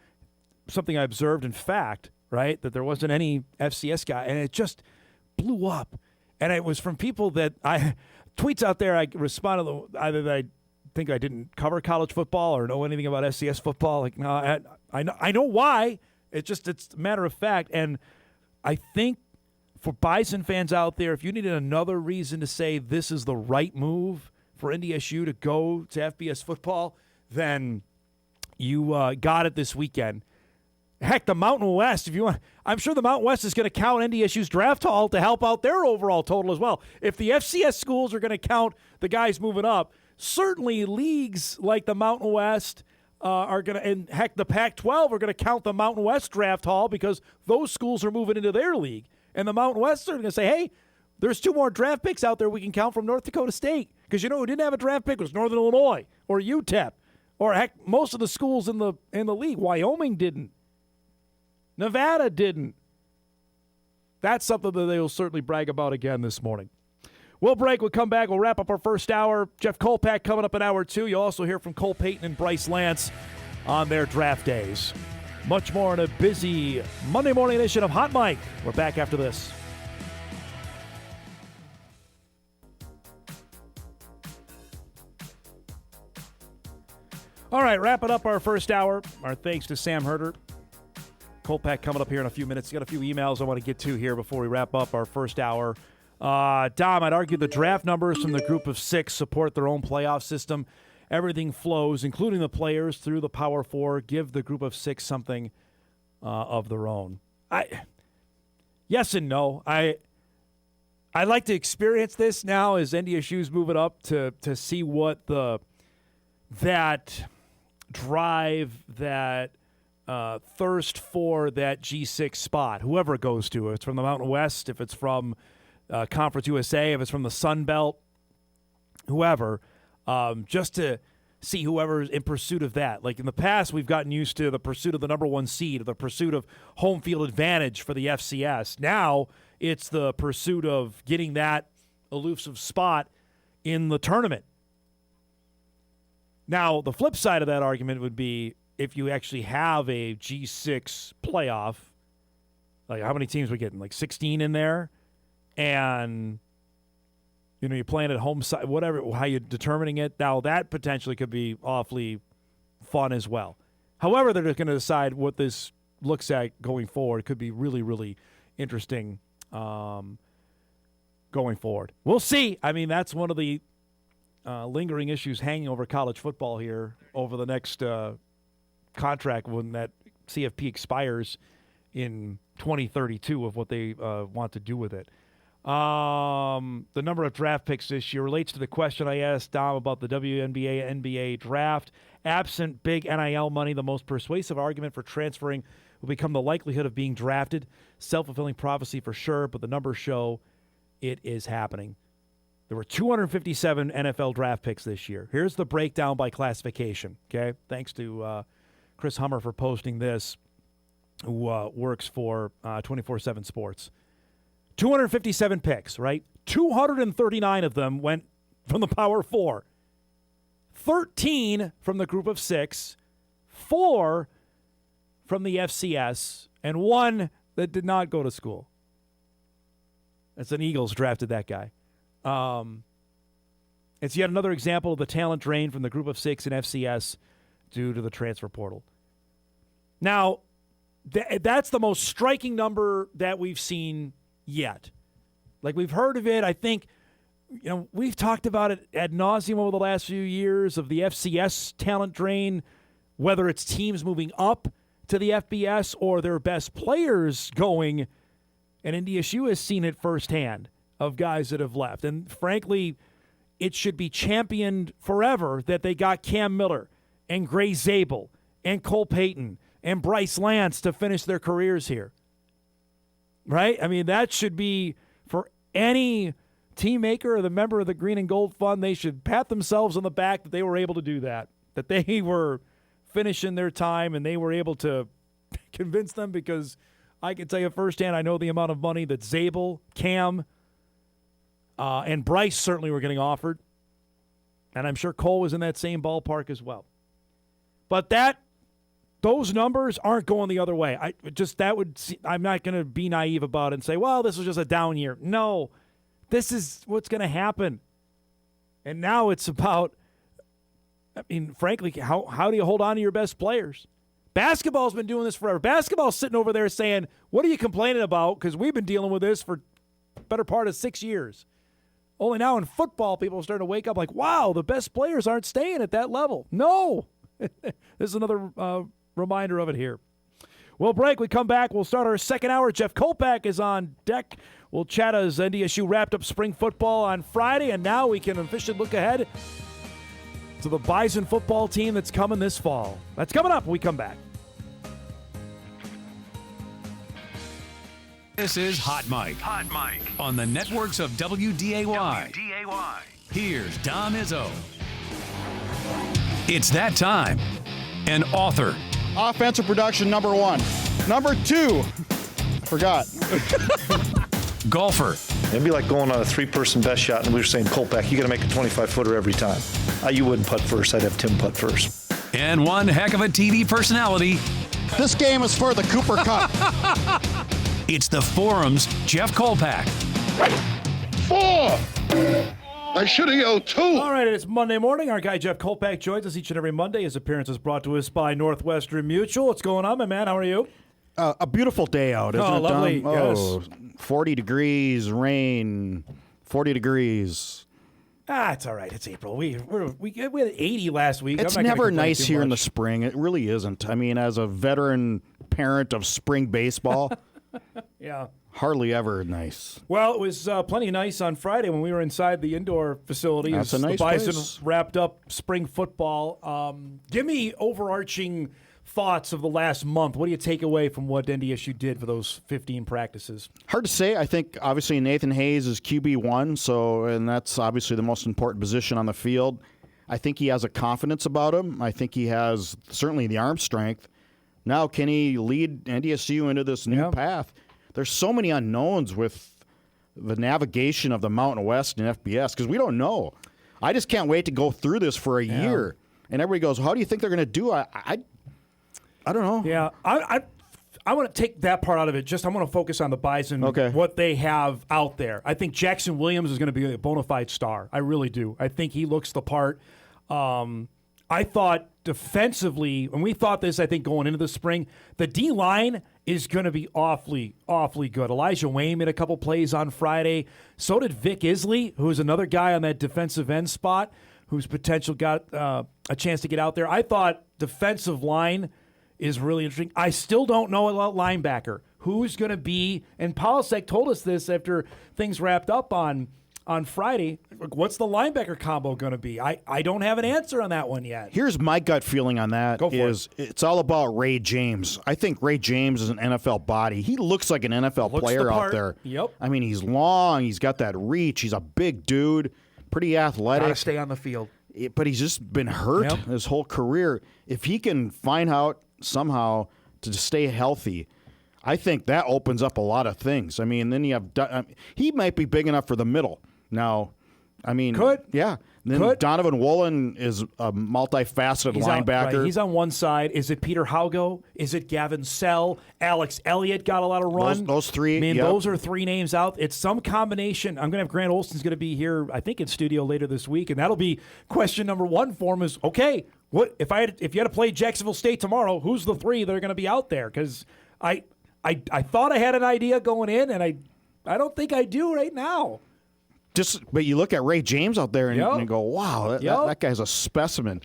something I observed in fact, right, that there wasn't any FCS guy, and it just blew up. And it was from people that tweets out there I responded to, either that I think I didn't cover college football or know anything about FCS football. Like, no, I know why. It's a matter of fact. And I think for Bison fans out there, if you needed another reason to say this is the right move for NDSU to go to FBS football, then you got it this weekend. Heck, the Mountain West, if you want, I'm sure the Mountain West is going to count NDSU's draft haul to help out their overall total as well. If the FCS schools are going to count the guys moving up, certainly leagues like the Mountain West are going to, and heck, the Pac-12 are going to count the Mountain West draft haul because those schools are moving into their league. And the Mountain West are going to say, hey, there's 2 more draft picks out there we can count from North Dakota State. Because who didn't have a draft pick was Northern Illinois or UTEP. Or heck, most of the schools in the league. Wyoming didn't. Nevada didn't. That's something that they will certainly brag about again this morning. We'll break. We'll come back. We'll wrap up our first hour. Jeff Kolpack coming up in hour 2. You'll also hear from Cole Payton and Bryce Lance on their draft days. Much more in a busy Monday morning edition of Hot Mic. We're back after this. All right, wrapping up our first hour. Our thanks to Sam Herder. Kolpack coming up here in a few minutes. Got a few emails I want to get to here before we wrap up our first hour. Dom, I'd argue the draft numbers from the group of 6 support their own playoff system. Everything flows, including the players, through the Power 4. Give the group of 6 something of their own. Yes and no. I like to experience this now as NDSU's moving up to see what that drive, that thirst for that G6 spot, whoever it goes to, if it's from the Mountain West, if it's from Conference USA, if it's from the Sun Belt, whoever, just to see whoever's in pursuit of that. Like in the past, we've gotten used to the pursuit of the number 1 seed, or the pursuit of home field advantage for the FCS. Now it's the pursuit of getting that elusive spot in the tournament. Now, the flip side of that argument would be if you actually have a G6 playoff, Like, how many teams we getting? Like 16 in there? And, you're playing at home side, whatever, how you're determining it. Now, that potentially could be awfully fun as well. However, they're going to decide what this looks at going forward. It could be really, really interesting going forward. We'll see. I mean, that's one of the lingering issues hanging over college football here over the next contract when that CFP expires in 2032 of what they want to do with it. The number of draft picks this year relates to the question I asked Dom about the WNBA, NBA draft. Absent big NIL money, the most persuasive argument for transferring will become the likelihood of being drafted. Self-fulfilling prophecy for sure, but the numbers show it is happening. There were 257 NFL draft picks this year. Here's the breakdown by classification, okay? Thanks to Chris Hummer for posting this, who works for 24/7 Sports. 257 picks, right? 239 of them went from the Power Four. 13 from the Group of Six, 4 from the FCS, and 1 that did not go to school. That's an Eagles drafted that guy. It's yet another example of the talent drain from the Group of Six and FCS due to the transfer portal. Now, that's the most striking number that we've seen yet. Like, we've heard of it. I think, we've talked about it ad nauseum over the last few years of the FCS talent drain, whether it's teams moving up to the FBS or their best players going, and NDSU has seen it firsthand of guys that have left. And frankly, it should be championed forever that they got Cam Miller and Gray Zabel and Cole Payton and Bryce Lance to finish their careers here. Right? I mean, that should be for any team maker or the member of the Green and Gold Fund. They should pat themselves on the back that they were able to do that they were finishing their time and they were able to convince them, because I can tell you firsthand, I know the amount of money that Zabel, Cam, and Bryce certainly were getting offered. And I'm sure Cole was in that same ballpark as well. But those numbers aren't going the other way. I'm not going to be naive about it and say, well, this was just a down year. No, this is what's going to happen. And now it's about, frankly, how do you hold on to your best players? Basketball's been doing this forever. Basketball's sitting over there saying, what are you complaining about? Because we've been dealing with this for the better part of 6 years. Only now in football, people are starting to wake up like, wow, the best players aren't staying at that level. No. This is another reminder of it here. We'll break. We come back. We'll start our second hour. Jeff Kolpack is on deck. We'll chat as NDSU wrapped up spring football on Friday, and now we can officially look ahead to the Bison football team that's coming this fall. That's coming up when we come back. This is Hot Mike. Hot Mike. On the networks of WDAY. Here's Dom Izzo. It's that time. An author. Offensive production, number 1. Number 2. Forgot. Golfer. It'd be like going on a 3-person best shot, and we were saying, Kolpack, you got to make a 25-footer every time. You wouldn't putt first. I'd have Tim putt first. And one heck of a TV personality. This game is for the Cooper Cup. It's the Forum's Jeff Kolpack. 4! I should have yelled 2. All right, it's Monday morning. Our guy Jeff Kolpack joins us each and every Monday. His appearance is brought to us by Northwestern Mutual. What's going on, my man? How are you? A beautiful day out, isn't it, lovely. Dom? Yes. 40 degrees, rain, 40 degrees. It's all right. It's April. We had 80 last week. It's never nice here in the spring. It really isn't. I mean, as a veteran parent of spring baseball, yeah, hardly ever nice. Well, it was plenty nice on Friday when we were inside the indoor facility. That's a nice the Bison place. Wrapped up spring football. Give me overarching thoughts of the last month. What do you take away from what NDSU did for those 15 practices? Hard to say. I think obviously Nathan Hayes is QB1, and that's obviously the most important position on the field. I think he has a confidence about him. I think he has certainly the arm strength. Now, can he lead NDSU into this new path? There's so many unknowns with the navigation of the Mountain West and FBS because we don't know. I just can't wait to go through this for a year. And everybody goes, how do you think they're going to do? I don't know. Yeah, I want to take that part out of it. I want to focus on the Bison, what they have out there. I think Jackson Williams is going to be a bona fide star. I really do. I think he looks the part. I thought defensively, and we thought this, I think, going into the spring, the D-line is going to be awfully, awfully good. Elijah Wayne made a couple plays on Friday. So did Vic Isley, who's another guy on that defensive end spot whose potential got a chance to get out there. I thought defensive line is really interesting. I still don't know about linebacker. Who's going to be, and Polasek told us this after things wrapped up on Friday. What's the linebacker combo going to be? I don't have an answer on that one yet. Here's my gut feeling on that. It's all about Ray James. I think Ray James is an NFL body. He looks like an NFL player out there. Yep. I mean, he's long. He's got that reach. He's a big dude, pretty athletic. Gotta stay on the field. But he's just been hurt his whole career. If he can find out somehow to stay healthy, I think that opens up a lot of things. I mean, then you have he might be big enough for the middle. Now, I mean, Then Donovan Woolen is a multifaceted linebacker. He's on one side. Is it Peter Haugo? Is it Gavin Sell? Alex Elliott got a lot of run. Those three. I mean, those are three names out. It's some combination. I'm going to have Grant Olson's going to be here, I think, in studio later this week, and that'll be question number one for him is, okay, what if you had to play Jacksonville State tomorrow, who's the three that are going to be out there? Because I thought I had an idea going in, and I don't think I do right now. But you look at Ray James out there and you go, wow, that guy's a specimen.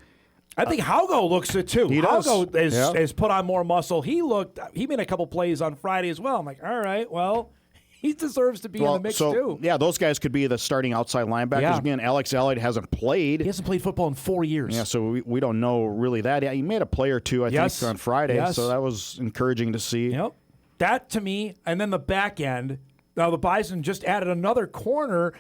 I think Haugo looks it too. Haugo has put on more muscle. He made a couple plays on Friday as well. I'm like, all right, well, he deserves to be in the mix too. Yeah, those guys could be the starting outside linebackers. Yeah. Again, Alex Elliott hasn't played. He hasn't played football in 4 years. Yeah, so we don't know really that. Yeah, he made a play or two, I think, on Friday, so that was encouraging to see. Yep. That to me, and then the back end. Now the Bison just added another corner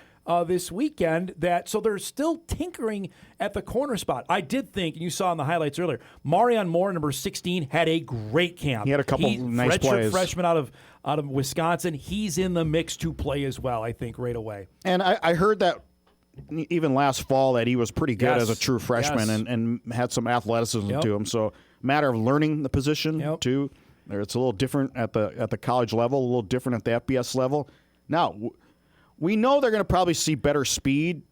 this weekend, so they're still tinkering at the corner spot. I did think, and you saw in the highlights earlier, Marion Moore, number 16, had a great camp. He had a couple nice plays. Freshman out of Wisconsin. He's in the mix to play as well, I think, right away. And I heard that even last fall that he was pretty good as a true freshman and had some athleticism to him. So matter of learning the position too. It's a little different at the college level, a little different at the FBS level. Now, we know they're going to probably see better speed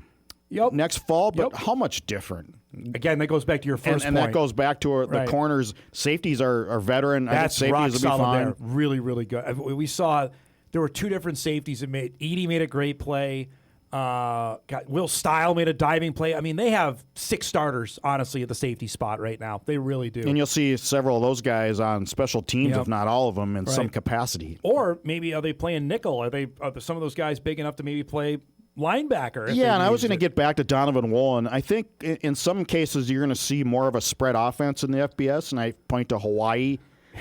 next fall, but how much different? Again, that goes back to your first point. And that goes back to the corners. Safeties are veteran. That's I think rock safeties will be solid fine. there. Really, really good. We saw there were two different safeties that made. Edie made a great play. Will Stile made a diving play. I mean, they have 6 starters, honestly, at the safety spot right now. They really do. And you'll see several of those guys on special teams, if not all of them, in some capacity. Or maybe are they playing nickel? Are some of those guys big enough to maybe play linebacker? Yeah, and I was going to get back to Donovan Woolen. I think in some cases you're going to see more of a spread offense in the FBS, and I point to Hawaii.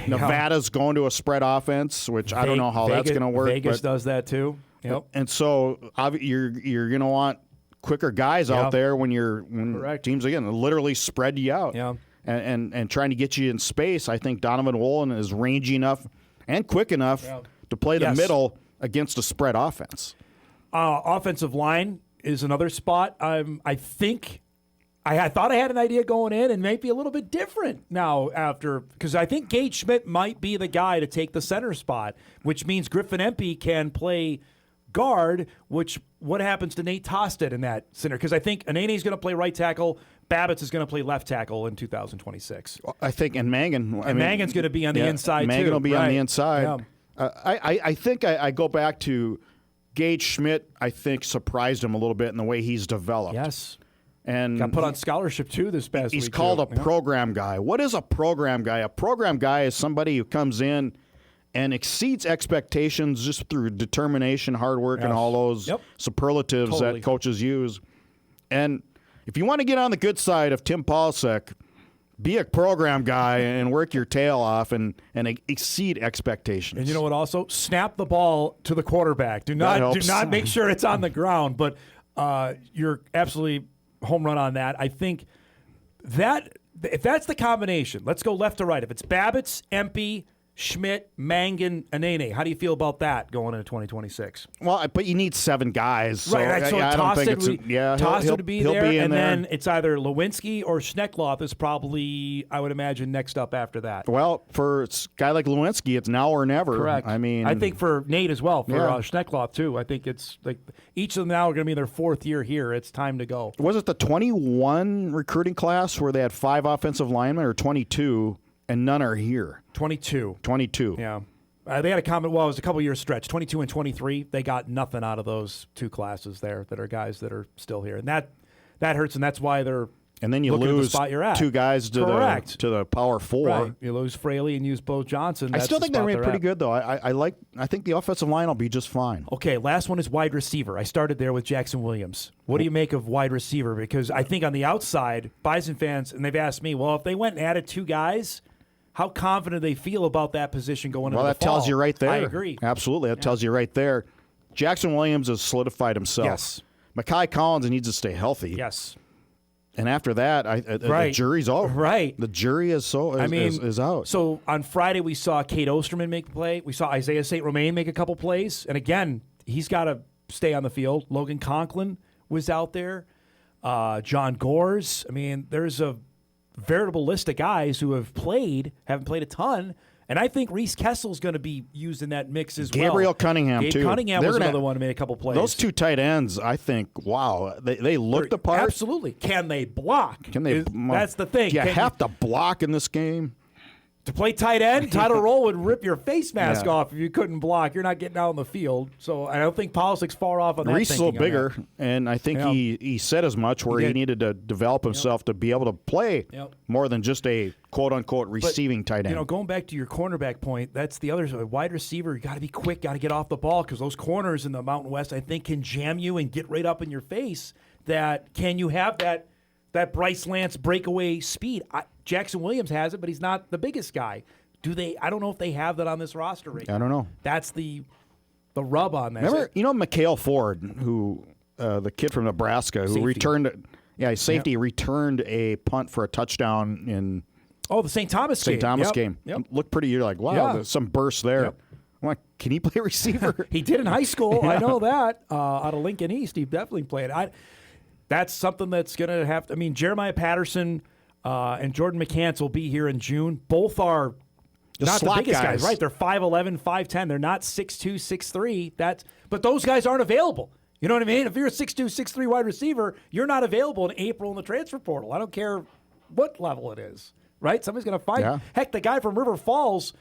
Nevada's going to a spread offense, which I don't know how that's going to work. Vegas does that too. Yep. And so you're going to want quicker guys out there when teams again literally spread you out. Yeah. And trying to get you in space. I think Donovan Woolen is rangy enough and quick enough to play the middle against a spread offense. Offensive line is another spot. I think I thought I had an idea going in and might be a little bit different now because I think Gage Schmidt might be the guy to take the center spot, which means Griffin Empey can play guard, what happens to Nate Tosted in that center? Because I think Anene is going to play right tackle, Babbitts is going to play left tackle in 2026. I think, and Mangan. Mangan's going to be on the inside too. Mangan will be on the inside. Yeah. I think I go back to Gage Schmidt. I think surprised him a little bit in the way he's developed. Yes. And got put on scholarship too this past week. He's called a program guy. What is a program guy? A program guy is somebody who comes in and exceeds expectations just through determination, hard work, and all those superlatives that coaches use. And if you want to get on the good side of Tim Paulsek, be a program guy and work your tail off and exceed expectations. And you know what? Also, snap the ball to the quarterback. Do not make sure it's on the ground. But you're absolutely home run on that. I think that if that's the combination, let's go left to right. If it's Babbitts, Empey, Schmidt, Mangan, Anene. How do you feel about that going into 2026? Well, but you need 7 guys. So Right. So I don't think it's Tossed would be he'll there, be in and there. then it's either Lewinsky or Schneckloff is probably, I would imagine, next up after that. Well, for a guy like Lewinsky, it's now or never. Correct. I mean, I think for Nate as well, for Yeah. Schneckloff too. I think it's like each of them now are going to be their 4th year here. It's time to go. was it the 21 recruiting class where they had 5 offensive linemen, or 22, and none are here? 22. 22. Yeah. They had a comment, well, it was a couple years stretch. 22 and 23, they got nothing out of those 2 classes there that are guys that are still here. And that hurts, and that's why they're And then you looking at the lose spot you're at. 2 guys to the power 4. Right. You lose Fraley and use Bo Johnson. I That's still the think they're spot made pretty at. good, though. I think the offensive line will be just fine. Okay, last one is wide receiver. I started there with Jackson Williams. What do you make of wide receiver? Because I think on the outside, Bison fans, and they've asked me, well, if they went and added 2 guys, how confident they feel about that position going into the fall? Well, that tells you right there. I agree. Absolutely. That tells you right there. Jackson Williams has solidified himself. Yes. Mekhi Collins needs to stay healthy. Yes. And after that, the jury's out. Right. The jury is out. So on Friday, we saw Kate Osterman make a play. We saw Isaiah St. Romain make a couple plays. And again, he's got to stay on the field. Logan Conklin was out there. John Gores. I mean, there's a veritable list of guys who haven't played a ton. And I think Reese Kessel's going to be used in that mix as well. Gabriel Cunningham, Gabe too. Cunningham was another one who made a couple plays. Those 2 tight ends, I think, wow, they look the part. Absolutely. Can they block? That's the thing. You have to block in this game. To play tight end, Tyler Roll would rip your face mask off if you couldn't block. You're not getting out on the field. So I don't think Polisic's far off on that. Reese is a little bigger, and I think he said as much where he needed to develop himself to be able to play more than just a quote-unquote receiving tight end. Going back to your cornerback point, that's the other side. Wide receiver, you got to be quick, got to get off the ball because those corners in the Mountain West, I think, can jam you and get right up in your face. Can you have that Bryce Lance breakaway speed? Jackson Williams has it, but he's not the biggest guy. Do they? I don't know if they have that on this roster right now. I don't know. That's the rub on that. Remember, McHale Ford, who the kid from Nebraska, who safety. returned a punt for a touchdown in the St. Thomas game. Yep. Looked pretty. You're like, wow, there's some burst there. Yep. I'm like, can he play receiver? He did in high school. I know that. Out of Lincoln East, he definitely played. That's something that's going to have to. I mean, Jeremiah Patterson and Jordan McCants will be here in June. Both are not the biggest guys, right? They're 5'11", 5'10". They're not 6'2", 6'3". But those guys aren't available. You know what I mean? If you're a 6'2", 6'3" wide receiver, you're not available in April in the transfer portal. I don't care what level it is, right? Somebody's going to find. Yeah. Heck, the guy from River Falls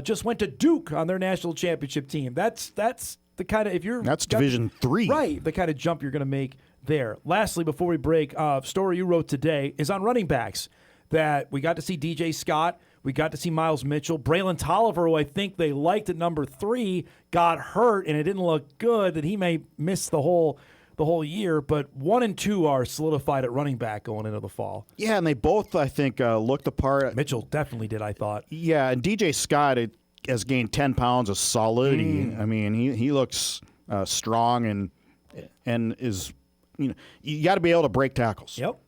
just went to Duke on their national championship team. That's the kind of that's Division III, right? The kind of jump you're going to make there. Lastly, before we break, story you wrote today is on running backs that we got to see DJ Scott. We got to see Miles Mitchell. Braylon Tolliver, who I think they liked at number 3, got hurt, and it didn't look good that he may miss the whole year. But 1 and 2 are solidified at running back going into the fall. Yeah, and they both, I think, looked the part. Mitchell definitely did, I thought. Yeah, and DJ Scott has gained 10 pounds of solidity. I mean, he looks strong and is, you got to be able to break tackles. Yep.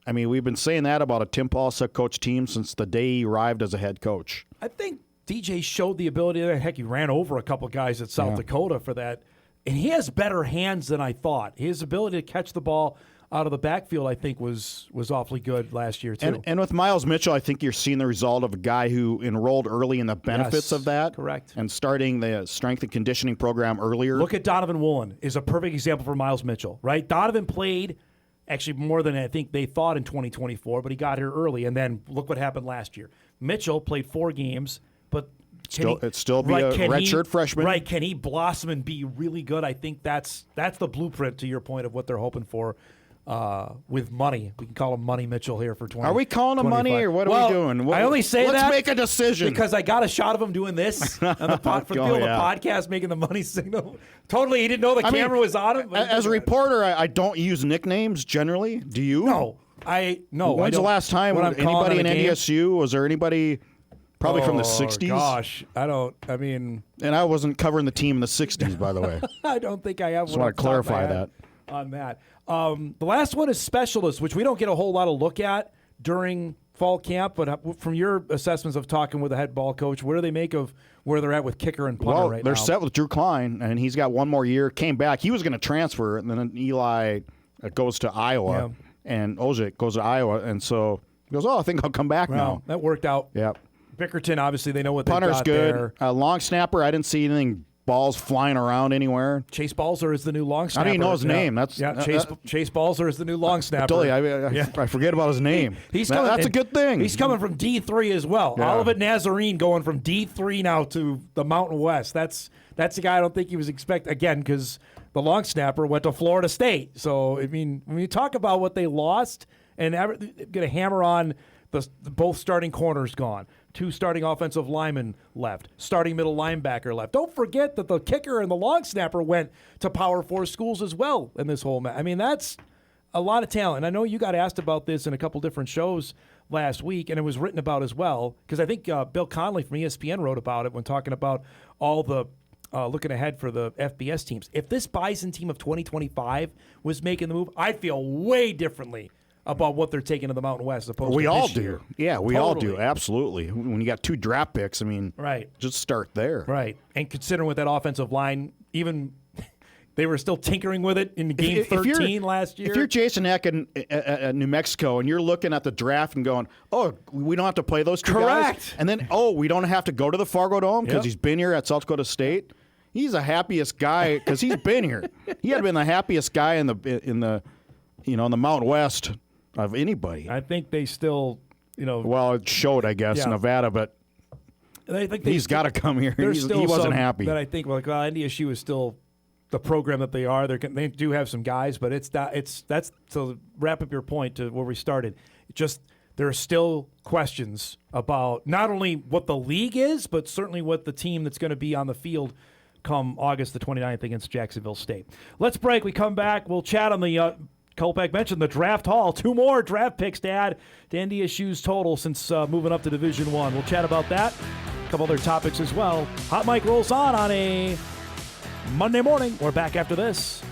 I mean, we've been saying that about a Tim Paulson coach team since the day he arrived as a head coach. I think DJ showed the ability. Heck, he ran over a couple guys at South Dakota for that. And he has better hands than I thought. His ability to catch the ball out of the backfield, I think, was awfully good last year, too. And with Miles Mitchell, I think you're seeing the result of a guy who enrolled early in the benefits of that. Correct. And starting the strength and conditioning program earlier. Look at Donovan Woolen is a perfect example for Miles Mitchell, right? Donovan played actually more than I think they thought in 2024, but he got here early. And then look what happened last year. Mitchell played 4 games, but it's still be a redshirt freshman. Right. Can he blossom and be really good? I think that's the blueprint, to your point, of what they're hoping for with money. We can call him Money Mitchell here for 20. Are we calling him Money, or what are we doing? I only say let's that. Let's make a decision. Because I got a shot of him doing this on the podcast, making the money signal. Totally, he didn't know the camera was on him. As a reporter, I don't use nicknames generally. Do you? No. When's the last time anybody in NDSU? Was there anybody probably from the 60s? Gosh, and I wasn't covering the team in the 60s, by the way. I don't think I have. Just want to clarify that. On that. The last one is specialists, which we don't get a whole lot of look at during fall camp, but from your assessments of talking with the head ball coach, what do they make of where they're at with kicker and punter right now? They're set with Drew Klein, and he's got one more year. Came back. He was going to transfer, and then Eli goes to Iowa, and Ojic goes to Iowa, and so he goes, I think I'll come back now. That worked out. Yep. Bickerton, obviously, they know what Punter's they've got good. Long snapper, I didn't see anything, balls flying around anywhere. Chase Balzer is the new long snapper. I don't even know his name. Chase Balzer is the new long snapper. I forget about his name. That's a good thing. He's coming from D3 as well. Yeah. Olivet Nazarene going from D3 now to the Mountain West. That's a guy I don't think he was expecting, again, because the long snapper went to Florida State. So, I mean, when you talk about what they lost, and going to hammer on both starting corners gone, 2 starting offensive linemen left, starting middle linebacker left. Don't forget that the kicker and the long snapper went to Power 4 schools as well in this whole match. I mean, that's a lot of talent. I know you got asked about this in a couple different shows last week, and it was written about as well, because I think Bill Connolly from ESPN wrote about it when talking about all the looking ahead for the FBS teams. If this Bison team of 2025 was making the move, I'd feel way differently about what they're taking to the Mountain West as opposed we to all this do. year. Yeah, we Totally. all do. Absolutely. When you got 2 draft picks, I mean, just start there. Right. And considering with that offensive line, even they were still tinkering with it in game 13 last year. If you're Jason Eck at New Mexico and you're looking at the draft and going, we don't have to play those 2 guys. And then, we don't have to go to the Fargo Dome because he's been here at South Dakota State. He's the happiest guy because he's been here. He had been the happiest guy in the Mountain West of anybody. I think they still, Well, it showed, I guess, Nevada, but I think he's got to come here. He wasn't happy. That I think, NDSU is still the program that they are. They do have some guys, but that's to wrap up your point to where we started. There are still questions about not only what the league is, but certainly what the team that's going to be on the field come August the 29th against Jacksonville State. Let's break. We come back. We'll chat on the Kolpack mentioned the draft haul. 2 more draft picks to add to NDSU's total since moving up to Division I. We'll chat about that. A couple other topics as well. Hot Mic rolls on a Monday morning. We're back after this.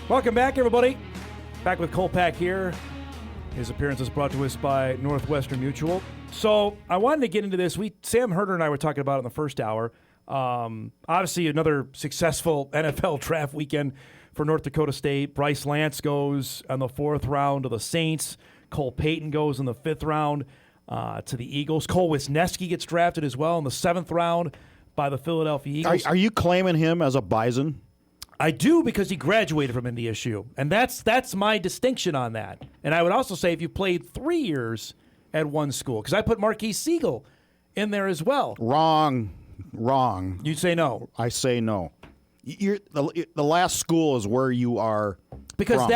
Welcome back, everybody. Back with Kolpack here. His appearance is brought to us by Northwestern Mutual. So I wanted to get into this. Sam Herder and I were talking about it in the first hour. Obviously, another successful NFL draft weekend for North Dakota State. Bryce Lance goes in the 4th round to the Saints. Cole Payton goes in the 5th round to the Eagles. Cole Wisniewski gets drafted as well in the 7th round by the Philadelphia Eagles. Are you claiming him as a Bison? I do, because he graduated from NDSU, and that's my distinction on that. And I would also say if you played 3 years at one school, because I put Marquise Siegel in there as well. Wrong. You'd say no. I say no. The last school is where you are. Because from.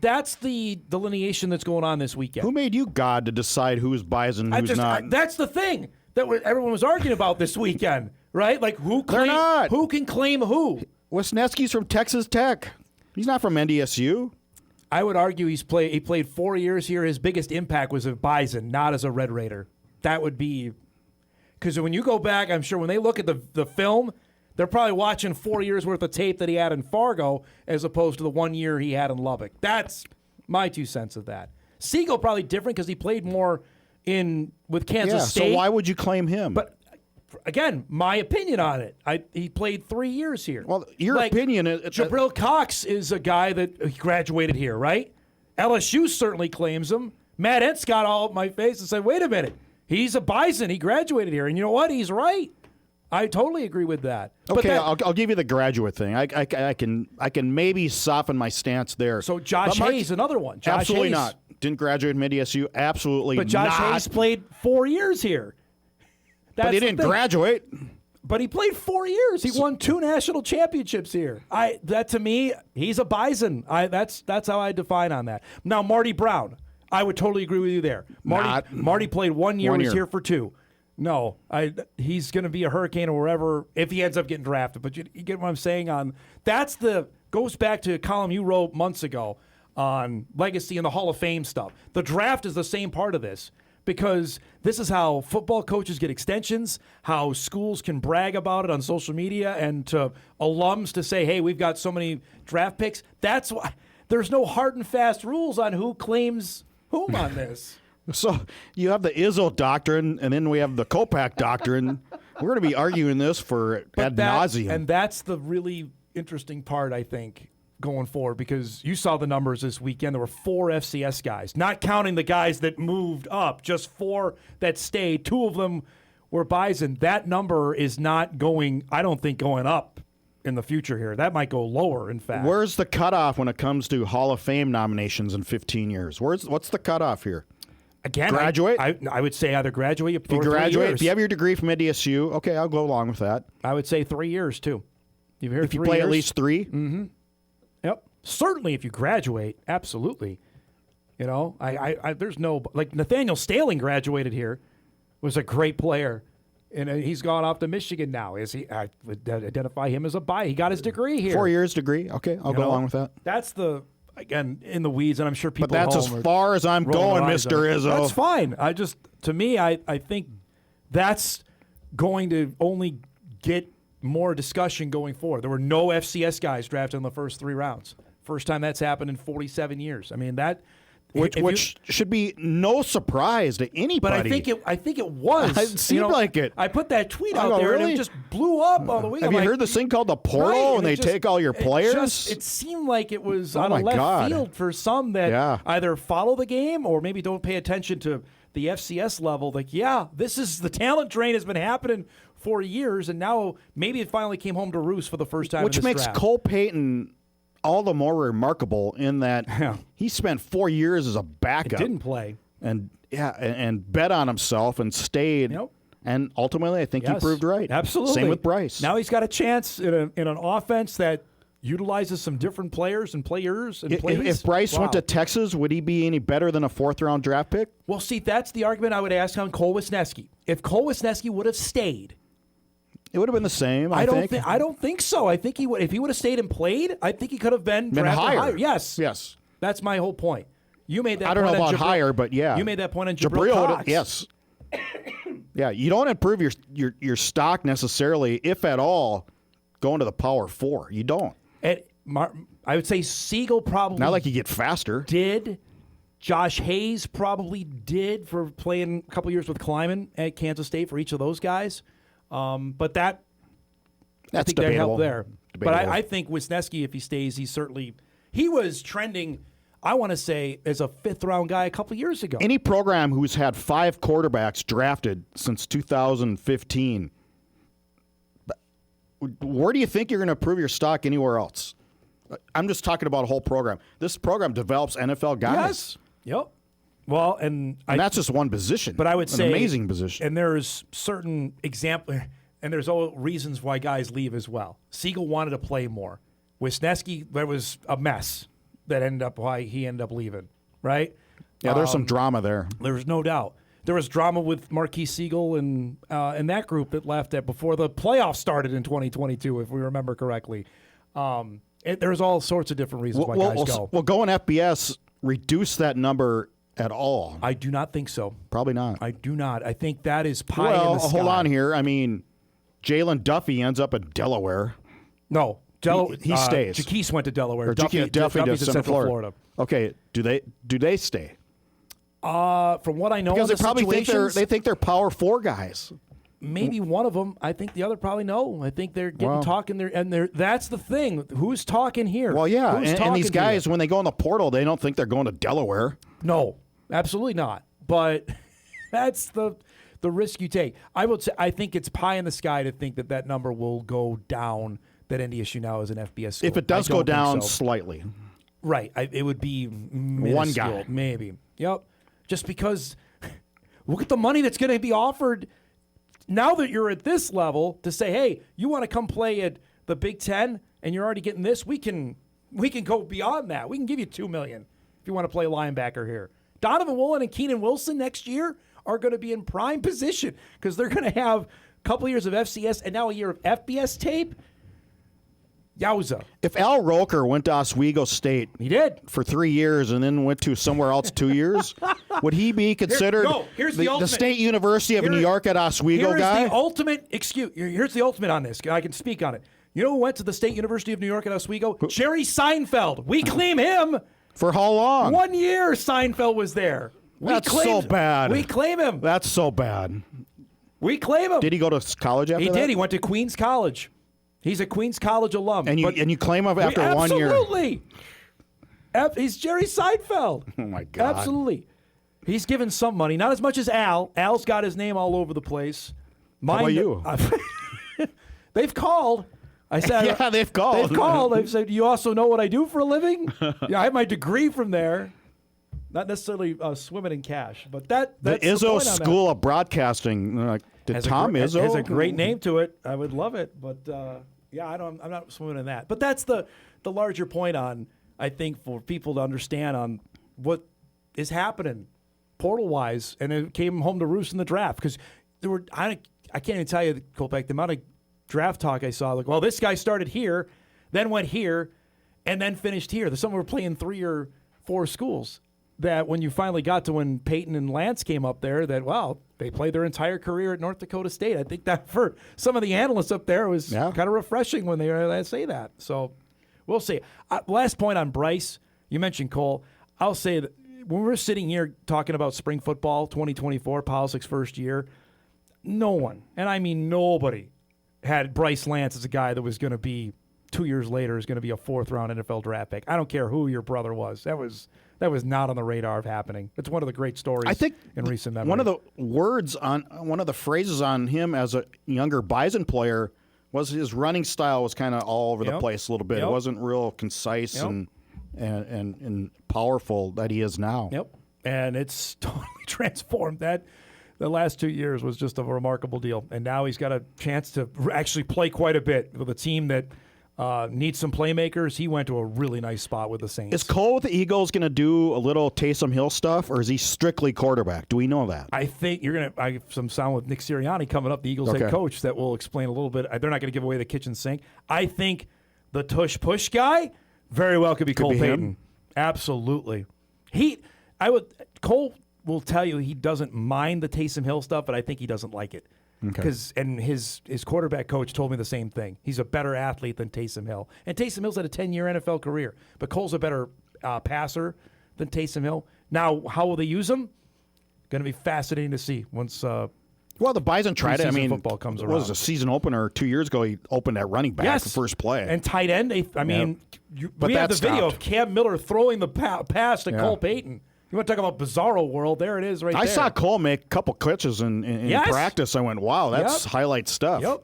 that's the delineation that's going on this weekend. Who made you God to decide who's Bison, who's not? That's the thing that everyone was arguing about this weekend, right? Like who can claim who? Wisniewski's from Texas Tech. He's not from NDSU. I would argue he played 4 years here. His biggest impact was a Bison, not as a Red Raider. That would be because when you go back, I'm sure when they look at the film, they're probably watching 4 years worth of tape that he had in Fargo as opposed to the 1 year he had in Lubbock. That's my 2 cents of that. Siegel probably different because he played more with Kansas State. So why would you claim him? But again, my opinion on it. He played 3 years here. Well, your opinion is... Jabril Cox is a guy that graduated here, right? LSU certainly claims him. Matt Entz got all up my face and said, wait a minute. He's a Bison. He graduated here. And you know what? He's right. I totally agree with that. Okay, I'll give you the graduate thing. I can maybe soften my stance there. So Josh Hayes, another one. Absolutely not. Didn't graduate from NDSU. Absolutely not. But Josh Hayes played 4 years here. But he didn't graduate. But he played 4 years. He won 2 national championships here. That to me, he's a Bison. That's how I define on that. Now Marty Brown, I would totally agree with you there. Marty played 1 year. Was here for 2. No, he's going to be a Hurricane or wherever if he ends up getting drafted. But you get what I'm saying on goes back to a column you wrote months ago on legacy and the Hall of Fame stuff. The draft is the same part of this. because this is how football coaches get extensions, how schools can brag about it on social media, and to alums to say, hey, we've got so many draft picks. That's why there's no hard and fast rules on who claims whom on this. So you have the Izzo doctrine, and then we have the Kolpack doctrine. We're going to be arguing this for ad nauseum. And that's the really interesting part, I think, going forward, because you saw the numbers this weekend. There were 4 FCS guys, not counting the guys that moved up, just 4 that stayed. 2 of them were Bison. That number is not going, I don't think, going up in the future here. That might go lower, in fact. Where's the cutoff when it comes to Hall of Fame nominations in 15 years? What's the cutoff here? Again, graduate? I would say either graduate if you or graduate, 3 years. if you have your degree from NDSU, okay, I'll go along with that. I would say 3 years, too. If you play at least 3? Mm-hmm. Yep. Certainly if you graduate, absolutely. You know, I there's no, like Nathaniel Staling graduated here, was a great player, and he's gone off to Michigan now. I would identify him as a buy. He got his degree here. 4 years degree. Okay, I'll go along with that. That's again, in the weeds, and I'm sure people But that's at as home far as I'm going, Mr. Izzo. That's fine. To me, I think that's going to only get more discussion going forward. There were no FCS guys drafted in the first 3 rounds. First time that's happened in 47 years. I mean, that which should be no surprise to anybody. But I think it was. It seemed like it. I put that tweet out there, and it just blew up all the way. Have you heard this thing called the portal, and they take all your players? It seemed like it was on a left God. field for some that either follow the game or maybe don't pay attention to the FCS level. Like, this is the talent drain has been happening for years, and now maybe it finally came home to roost for the first time. Which in this makes draft. Cole Payton all the more remarkable in that he spent 4 years as a backup. Didn't play. And bet on himself and stayed. Yep. And ultimately, I think he proved right. Absolutely. Same with Bryce. Now he's got a chance in an offense that utilizes some different players and players and plays. If Bryce went to Texas, would he be any better than a 4th-round draft pick? Well, see, that's the argument I would ask on Cole Wisniewski. If Cole Wisniewski would have stayed, it would have been the same. I don't think so. I think he would. If he would have stayed and played, I think he could have been drafted higher. Yes. That's my whole point. You made that. I don't know about higher, but yeah, you made that point on Jabril Cox. Yes. Yeah, you don't improve your stock necessarily, if at all, going to the Power 4. You don't. I would say Siegel probably not like you get faster. Did Josh Hayes probably did for playing a couple years with Kleiman at Kansas State for each of those guys. But that's I think that helped there. But I think Wisniewski, if he stays, he was trending, I want to say, as a 5th-round guy a couple years ago. Any program who's had 5 quarterbacks drafted since 2015, where do you think you're going to improve your stock anywhere else? I'm just talking about a whole program. This program develops NFL guys. Yes. Yep. Well, and that's just one position. But I would say an amazing position. And there's certain examples, and there's all reasons why guys leave as well. Siegel wanted to play more. Wisniewski, there was a mess that ended up why he ended up leaving. Right? Yeah, there's some drama there. There's no doubt. There was drama with Marquis Siegel and that group that left before the playoffs started in 2022, if we remember correctly. There's all sorts of different reasons why guys go. Well, going FBS reduce that number at all? I do not think so. Probably not. I do not. I think that is pie in the sky. Hold on here. I mean, Jalen Duffy ends up in Delaware. No. He stays. Jaquise went to Delaware. Or Duffy's to Central Florida. Okay. Do they stay? From what I know, because they probably think they're Power 4 guys. Maybe one of them. I think the other probably no. I think they're getting talking there, and that's the thing. Who's talking here? Well, yeah, and these guys, when they go in the portal, they don't think they're going to Delaware. No, absolutely not. But that's the risk you take. I would say I think it's pie in the sky to think that number will go down. That NDSU now is an FBS school. If it does go down slightly, right? It would be minuscule, one guy, maybe. Yep. Just because, look at the money that's going to be offered. Now that you're at this level, to say, hey, you want to come play at the Big Ten and you're already getting this, we can go beyond that. We can give you $2 million if you want to play linebacker here. Donovan Woolen and Keenan Wilson next year are going to be in prime position because they're going to have a couple years of FCS and now a year of FBS tape. Yowza. If Al Roker went to Oswego State, he did for 3 years, and then went to somewhere else 2 years, would he be considered here's the State University of New York at Oswego guy? Here's the ultimate excuse. Here's the ultimate on this. I can speak on it. You know who went to the State University of New York at Oswego? Jerry Seinfeld. We claim him. For how long? 1 year Seinfeld was there. That's so bad. We claim him. That's so bad. We claim him. Did he go to college after that? He did. He went to Queens College. He's a Queens College alum. And you claim him after 1 year? Absolutely. He's Jerry Seinfeld. Oh, my God. Absolutely. He's given some money. Not as much as Al. Al's got his name all over the place. How about you? They've called. I said, yeah, they've called. They've called. They've said, do you also know what I do for a living? Yeah, I have my degree from there. Not necessarily swimming in cash, but that's the Izzo School of Broadcasting. Tom Izzo has a great name to it. I would love it, but yeah, I'm not swimming in that. But that's the larger point on, I think, for people to understand on what is happening portal wise, and it came home to roost in the draft because there were I can't even tell you, Kolpack, the amount of draft talk I saw. Like, well, this guy started here, then went here, and then finished here. Some were playing 3 or 4 schools. That when you finally got to when Peyton and Lance came up there, that, wow, they played their entire career at North Dakota State. I think that for some of the analysts up there was kind of refreshing when they say that. So we'll see. Last point on Bryce. You mentioned Cole. I'll say that when we're sitting here talking about spring football 2024, Polisic's first year, no one, and I mean nobody, had Bryce Lance as a guy that was going to be 2 years later is going to be a 4th-round NFL draft pick. I don't care who your brother was. That was not on the radar of happening. It's one of the great stories, I think, in recent memory. One of the phrases on him as a younger Bison player was his running style was kind of all over the place a little bit. It wasn't real concise and powerful that he is now. Yep. And it's totally transformed. That the last 2 years was just a remarkable deal. And now he's got a chance to actually play quite a bit with a team that needs some playmakers. He went to a really nice spot with the Saints. Is Cole with the Eagles going to do a little Taysom Hill stuff, or is he strictly quarterback? Do we know that? I think I have some sound with Nick Sirianni coming up, the Eagles head coach, that will explain a little bit. They're not going to give away the kitchen sink. I think the tush-push guy very well could be Cole Payton. Absolutely. Cole will tell you he doesn't mind the Taysom Hill stuff, but I think he doesn't like it. And his quarterback coach told me the same thing. He's a better athlete than Taysom Hill. And Taysom Hill's had a 10-year NFL career. But Cole's a better passer than Taysom Hill. Now, how will they use him? Going to be fascinating to see once the Bison tried it. I mean, football comes around. What was a season opener 2 years ago? He opened at running back the first play. And tight end. We have the video of Cam Miller throwing the pass to Cole Payton. You want to talk about bizarro world? There it is there. I saw Cole make a couple catches in practice. I went, wow, that's highlight stuff. Yep.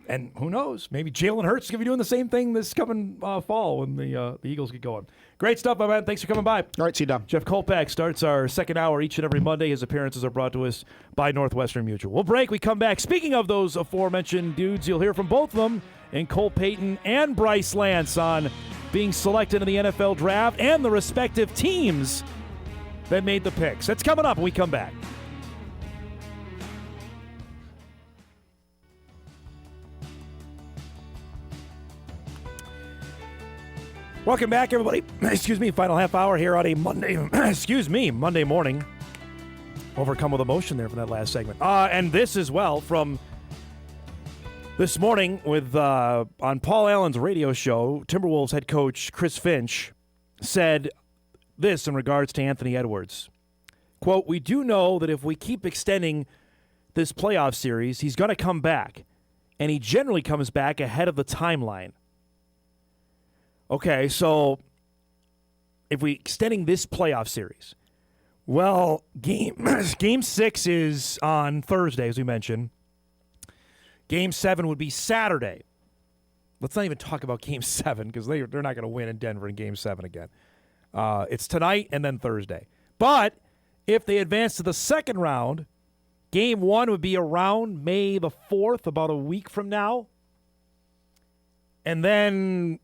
And who knows? Maybe Jalen Hurts is going to be doing the same thing this coming fall when the Eagles get going. Great stuff, my man. Thanks for coming by. All right, see you, Dom. Jeff Kolpack starts our second hour each and every Monday. His appearances are brought to us by Northwestern Mutual. We'll break. We come back. Speaking of those aforementioned dudes, you'll hear from both of them, and Cole Payton and Bryce Lance, on being selected in the NFL draft and the respective teams that made the picks. That's coming up when we come back. Welcome back, everybody. Excuse me, final half hour here on a Monday. Monday morning. Overcome with emotion there from that last segment. And this as well from this morning with on Paul Allen's radio show. Timberwolves head coach Chris Finch said this in regards to Anthony Edwards. Quote, "We do know that if we keep extending this playoff series, he's going to come back, and he generally comes back ahead of the timeline." Okay, so if we extending this playoff series, well, game 6 is on Thursday, as we mentioned. Game 7 would be Saturday. Let's not even talk about Game 7 because they're not going to win in Denver in Game 7 again. It's tonight and then Thursday. But if they advance to the second round, Game 1 would be around May the 4th, about a week from now. And then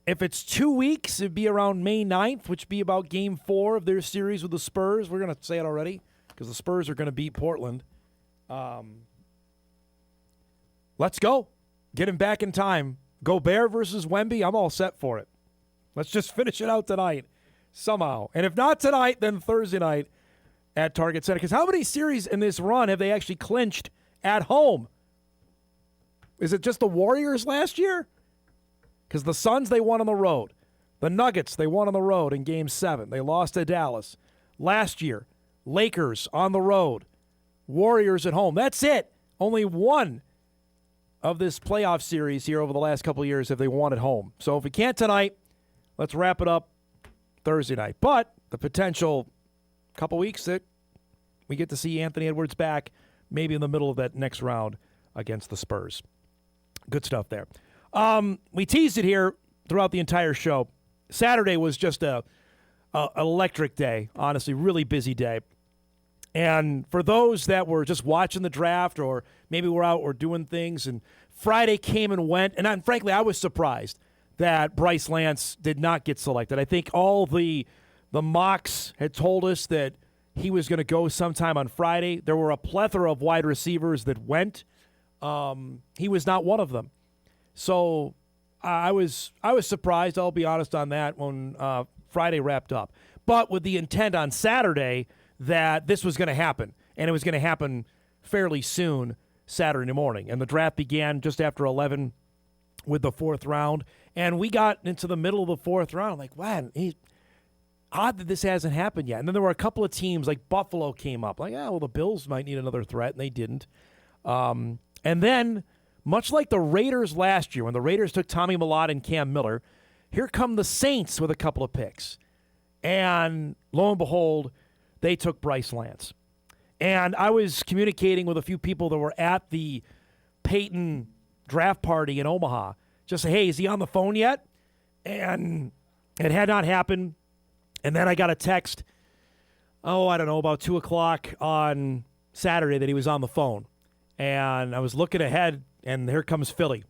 if it's 2 weeks, it'd be around May 9th, which would be about Game 4 of their series with the Spurs. We're going to say it already because the Spurs are going to beat Portland. Let's go. Get him back in time. Gobert versus Wemby, I'm all set for it. Let's just finish it out tonight somehow. And if not tonight, then Thursday night at Target Center. Because how many series in this run have they actually clinched at home? Is it just the Warriors last year? Because the Suns, they won on the road. The Nuggets, they won on the road in Game 7. They lost to Dallas. Last year, Lakers on the road. Warriors at home. That's it. Only one of this playoff series here over the last couple of years have they won at home. So if we can't tonight, let's wrap it up Thursday night. But the potential couple weeks that we get to see Anthony Edwards back, maybe in the middle of that next round against the Spurs. Good stuff there. We teased it here throughout the entire show. Saturday was just an electric day, honestly, really busy day. And for those that were just watching the draft or maybe were out or doing things, and Friday came and went, and frankly, I was surprised that Bryce Lance did not get selected. I think all the mocks had told us that he was going to go sometime on Friday. There were a plethora of wide receivers that went. He was not one of them. So I was surprised, I'll be honest on that, when Friday wrapped up. But with the intent on Saturday that this was going to happen, and it was going to happen fairly soon Saturday morning. And the draft began just after 11 with the fourth round. And we got into the middle of the fourth round. I'm like, wow, odd that this hasn't happened yet. And then there were a couple of teams, like Buffalo came up. Like, well, the Bills might need another threat, and they didn't. And then, much like the Raiders last year, when the Raiders took Tommy Millott and Cam Miller, here come the Saints with a couple of picks. And lo and behold, they took Bryce Lance. And I was communicating with a few people that were at the Peyton draft party in Omaha. Just say, hey, is he on the phone yet? And it had not happened. And then I got a text, I don't know, about 2 o'clock on Saturday that he was on the phone. And I was looking ahead, and here comes Philly.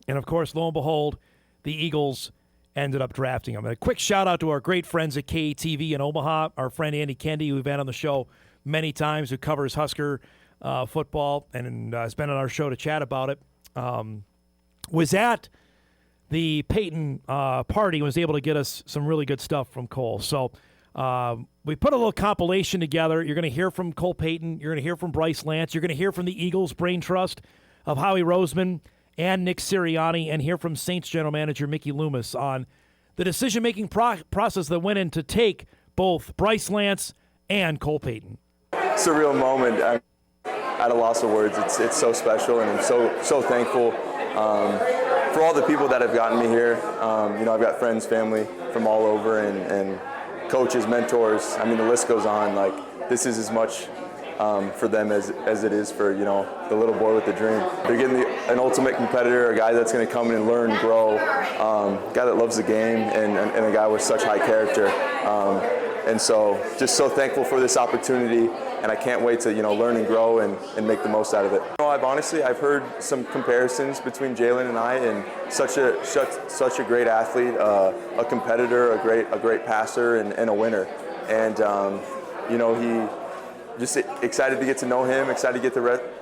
And, of course, lo and behold, the Eagles ended up drafting him. And a quick shout-out to our great friends at KTV in Omaha, our friend Andy Kendi, who we've had on the show many times, who covers Husker football and has been on our show to chat about it, was at the Peyton party and was able to get us some really good stuff from Cole. So we put a little compilation together. You're going to hear from Cole Peyton. You're going to hear from Bryce Lance. You're going to hear from the Eagles Brain Trust of Howie Roseman and Nick Sirianni, and hear from Saints general manager Mickey Loomis on the decision-making process that went in to take both Bryce Lance and Cole Peyton. Surreal moment. I'm at a loss of words. It's so special, and I'm so thankful for all the people that have gotten me here. I've got friends, family from all over, and coaches, mentors. I mean, the list goes on. Like, this is as much for them as it is for, the little boy with the dream. They're getting an ultimate competitor, a guy that's going to come in and learn and grow, a guy that loves the game, and a guy with such high character. And so just so thankful for this opportunity, and I can't wait to learn and grow and make the most out of it. I've heard some comparisons between Jalen and I, and such a great athlete, a competitor, a great passer, and a winner. And he just excited to get to know him, excited to get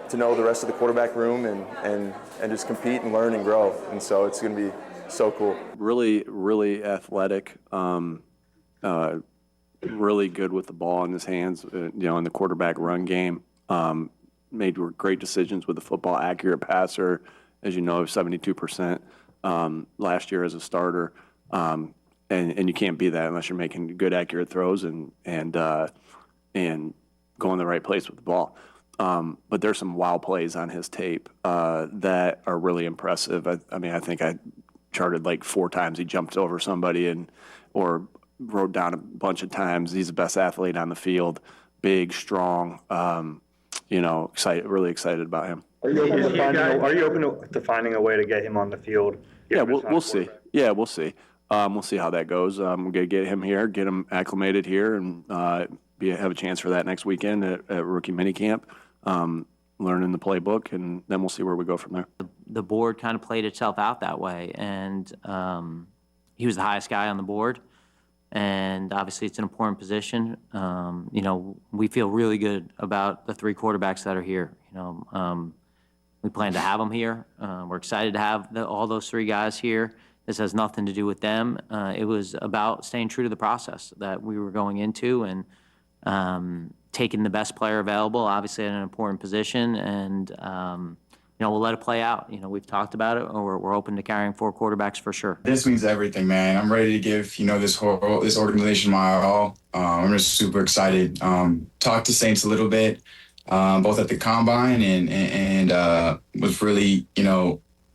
to know the rest of the quarterback room, and just compete and learn and grow. And so it's going to be so cool. Really, really athletic. Really good with the ball in his hands, in the quarterback run game. Made great decisions with the football, accurate passer, as you know, 72% last year as a starter. And you can't be that unless you're making good, accurate throws and going the right place with the ball. But there's some wow plays on his tape that are really impressive. I think I charted like 4 times he jumped over somebody or wrote down a bunch of times. He's the best athlete on the field, big, strong, really excited about him. Are you open to finding a way to get him on the field? Yeah, we'll see. Yeah, we'll see. We'll see how that goes. We're going to get him here, get him acclimated here, and have a chance for that next weekend at rookie minicamp, learning the playbook, and then we'll see where we go from there. The board kind of played itself out that way, and he was the highest guy on the board. And obviously it's an important position. We feel really good about the 3 quarterbacks that are here. We plan to have them here. We're excited to have all those 3 guys here. This has nothing to do with them. It was about staying true to the process that we were going into and taking the best player available, obviously at an important position, and we'll let it play out. We've talked about it. We're open to carrying 4 quarterbacks for sure. This means everything, man. I'm ready to give this organization my all. I'm just super excited. Talked to Saints a little bit, both at the combine and was really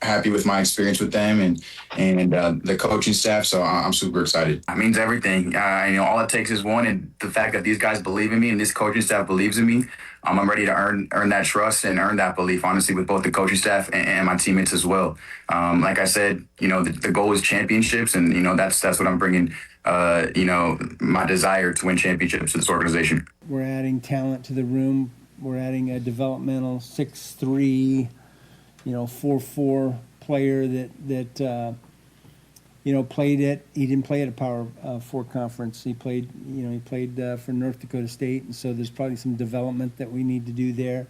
happy with my experience with them and the coaching staff. So I'm super excited. It means everything. All it takes is one, and the fact that these guys believe in me and this coaching staff believes in me. I'm ready to earn that trust and earn that belief, honestly, with both the coaching staff and my teammates as well. Like I said, the goal is championships, and that's what I'm bringing. My desire to win championships to this organization. We're adding talent to the room. We're adding a developmental 6'3", 4'4" player that played at. He didn't play at a Power 4 conference. He played for North Dakota State, and so there's probably some development that we need to do there.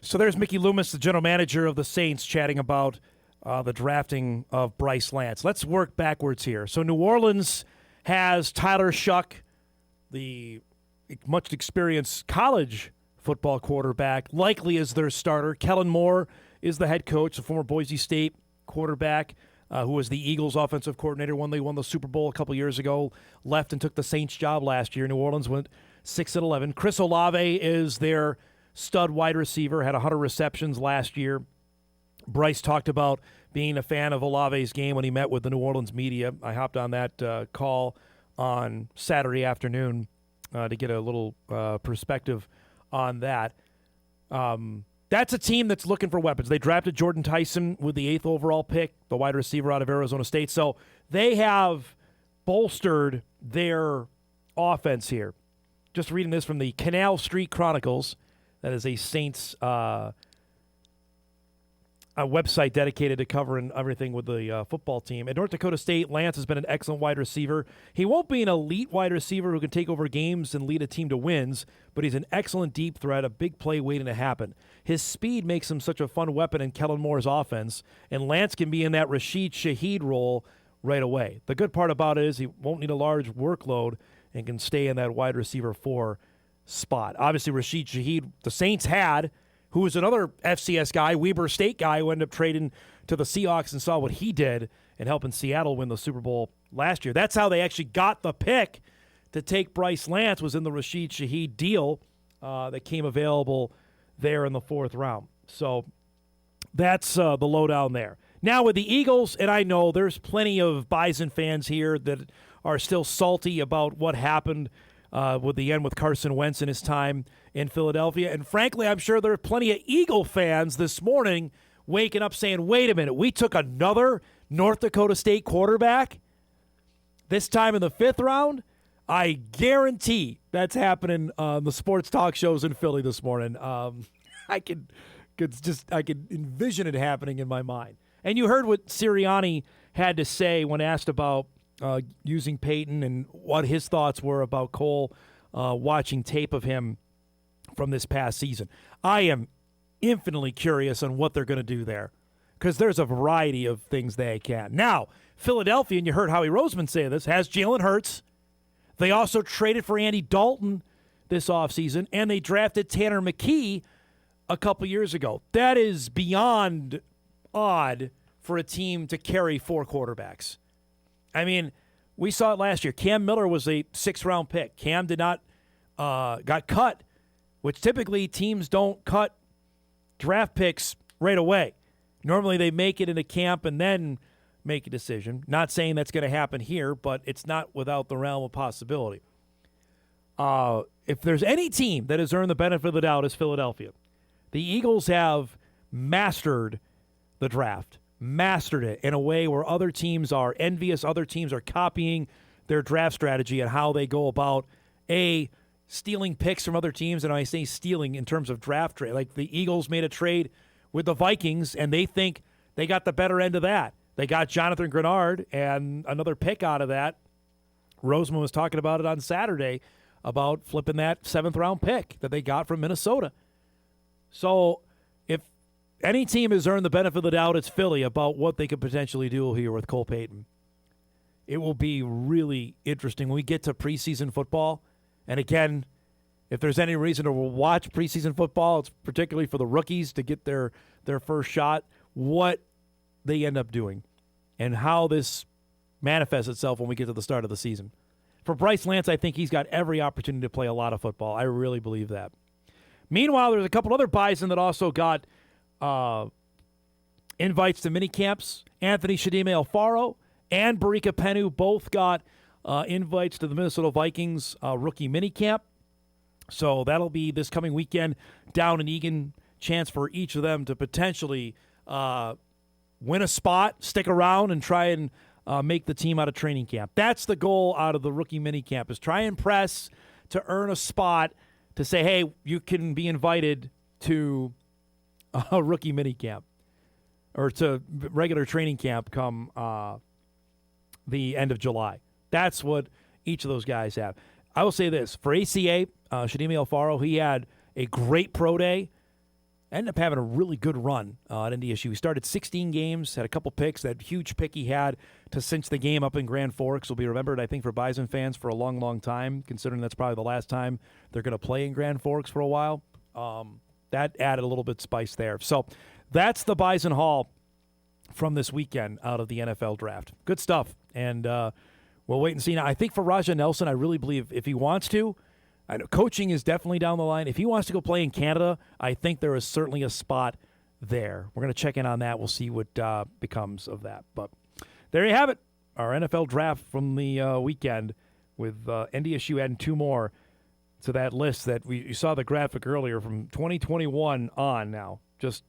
So there's Mickey Loomis, the general manager of the Saints, chatting about the drafting of Bryce Lance. Let's work backwards here. So New Orleans has Tyler Shuck, the much experienced college football quarterback, likely as their starter. Kellen Moore is the head coach, the former Boise State quarterback, who was the Eagles' offensive coordinator when they won the Super Bowl a couple years ago, left and took the Saints job last year. New Orleans went 6-11. Chris Olave is their stud wide receiver, had 100 receptions last year. Bryce talked about being a fan of Olave's game when he met with the New Orleans media. I hopped on that call on Saturday afternoon to get a little perspective on that. That's a team that's looking for weapons. They drafted Jordan Tyson with the 8th overall pick, the wide receiver out of Arizona State. So they have bolstered their offense here. Just reading this from the Canal Street Chronicles. That is a Saints a website dedicated to covering everything with the football team. At North Dakota State, Lance has been an excellent wide receiver. He won't be an elite wide receiver who can take over games and lead a team to wins, but he's an excellent deep threat, a big play waiting to happen. His speed makes him such a fun weapon in Kellen Moore's offense, and Lance can be in that Rashid Shaheed role right away. The good part about it is he won't need a large workload and can stay in that wide receiver 4 spot. Obviously, Rashid Shaheed, the Saints had, who was another FCS guy, Weber State guy, who ended up trading to the Seahawks and saw what he did and helping Seattle win the Super Bowl last year. That's how they actually got the pick to take Bryce Lance, was in the Rashid Shaheed deal that came available there in the 4th round. So that's the lowdown there. Now with the Eagles, and I know there's plenty of Bison fans here that are still salty about what happened with the end with Carson Wentz in his time in Philadelphia. And frankly, I'm sure there are plenty of Eagle fans this morning waking up saying, wait a minute, we took another North Dakota State quarterback, this time in the 5th round? I guarantee that's happening on the sports talk shows in Philly this morning. I can envision it happening in my mind. And you heard what Sirianni had to say when asked about using Peyton and what his thoughts were about Cole, watching tape of him from this past season. I am infinitely curious on what they're going to do there, because there's a variety of things they can. Now, Philadelphia, and you heard Howie Roseman say this, has Jalen Hurts. They also traded for Andy Dalton this offseason, and they drafted Tanner McKee a couple years ago. That is beyond odd for a team to carry 4 quarterbacks. I mean, we saw it last year. Cam Miller was a 6th-round pick. Cam did not got cut, which typically teams don't cut draft picks right away. Normally they make it into camp and then make a decision. Not saying that's going to happen here, but it's not without the realm of possibility. If there's any team that has earned the benefit of the doubt, it's Philadelphia. The Eagles have mastered the draft. Mastered it in a way where other teams are envious, other teams are copying their draft strategy and how they go about stealing picks from other teams. And I say stealing in terms of draft trade. Like the Eagles made a trade with the Vikings, and they think they got the better end of that. They got Jonathan Grenard and another pick out of that. Roseman was talking about it on Saturday about flipping that 7th-round pick that they got from Minnesota. So if any team has earned the benefit of the doubt, it's Philly, about what they could potentially do here with Cole Payton. It will be really interesting when we get to preseason football. And again, if there's any reason to watch preseason football, it's particularly for the rookies to get their first shot, what they end up doing and how this manifests itself when we get to the start of the season. For Bryce Lance, I think he's got every opportunity to play a lot of football. I really believe that. Meanwhile, there's a couple other Bison that also got invites to mini camps. Anthony Shadime Alfaro and Barika Penu both got invites to the Minnesota Vikings rookie mini camp. So that'll be this coming weekend down in Eagan. Chance for each of them to potentially win a spot, stick around, and try and make the team out of training camp. That's the goal out of the rookie mini camp, is try and press to earn a spot to say, hey, you can be invited to a rookie mini camp or to regular training camp come the end of July. That's what each of those guys have. I will say this. For ACA, Shadime Alfaro, he had a great pro day. Ended up having a really good run at NDSU. He started 16 games, had a couple picks. That huge pick he had to cinch the game up in Grand Forks will be remembered, I think, for Bison fans for a long, long time, considering that's probably the last time they're going to play in Grand Forks for a while. That added a little bit of spice there. So that's the Bison Hall from this weekend out of the NFL draft. Good stuff. And we'll wait and see. Now, I think for Raja Nelson, I really believe if he wants to, I know coaching is definitely down the line. If he wants to go play in Canada, I think there is certainly a spot there. We're going to check in on that. We'll see what becomes of that. But there you have it, our NFL draft from the weekend, with NDSU adding two more to that list that you saw the graphic earlier from 2021 on now. Just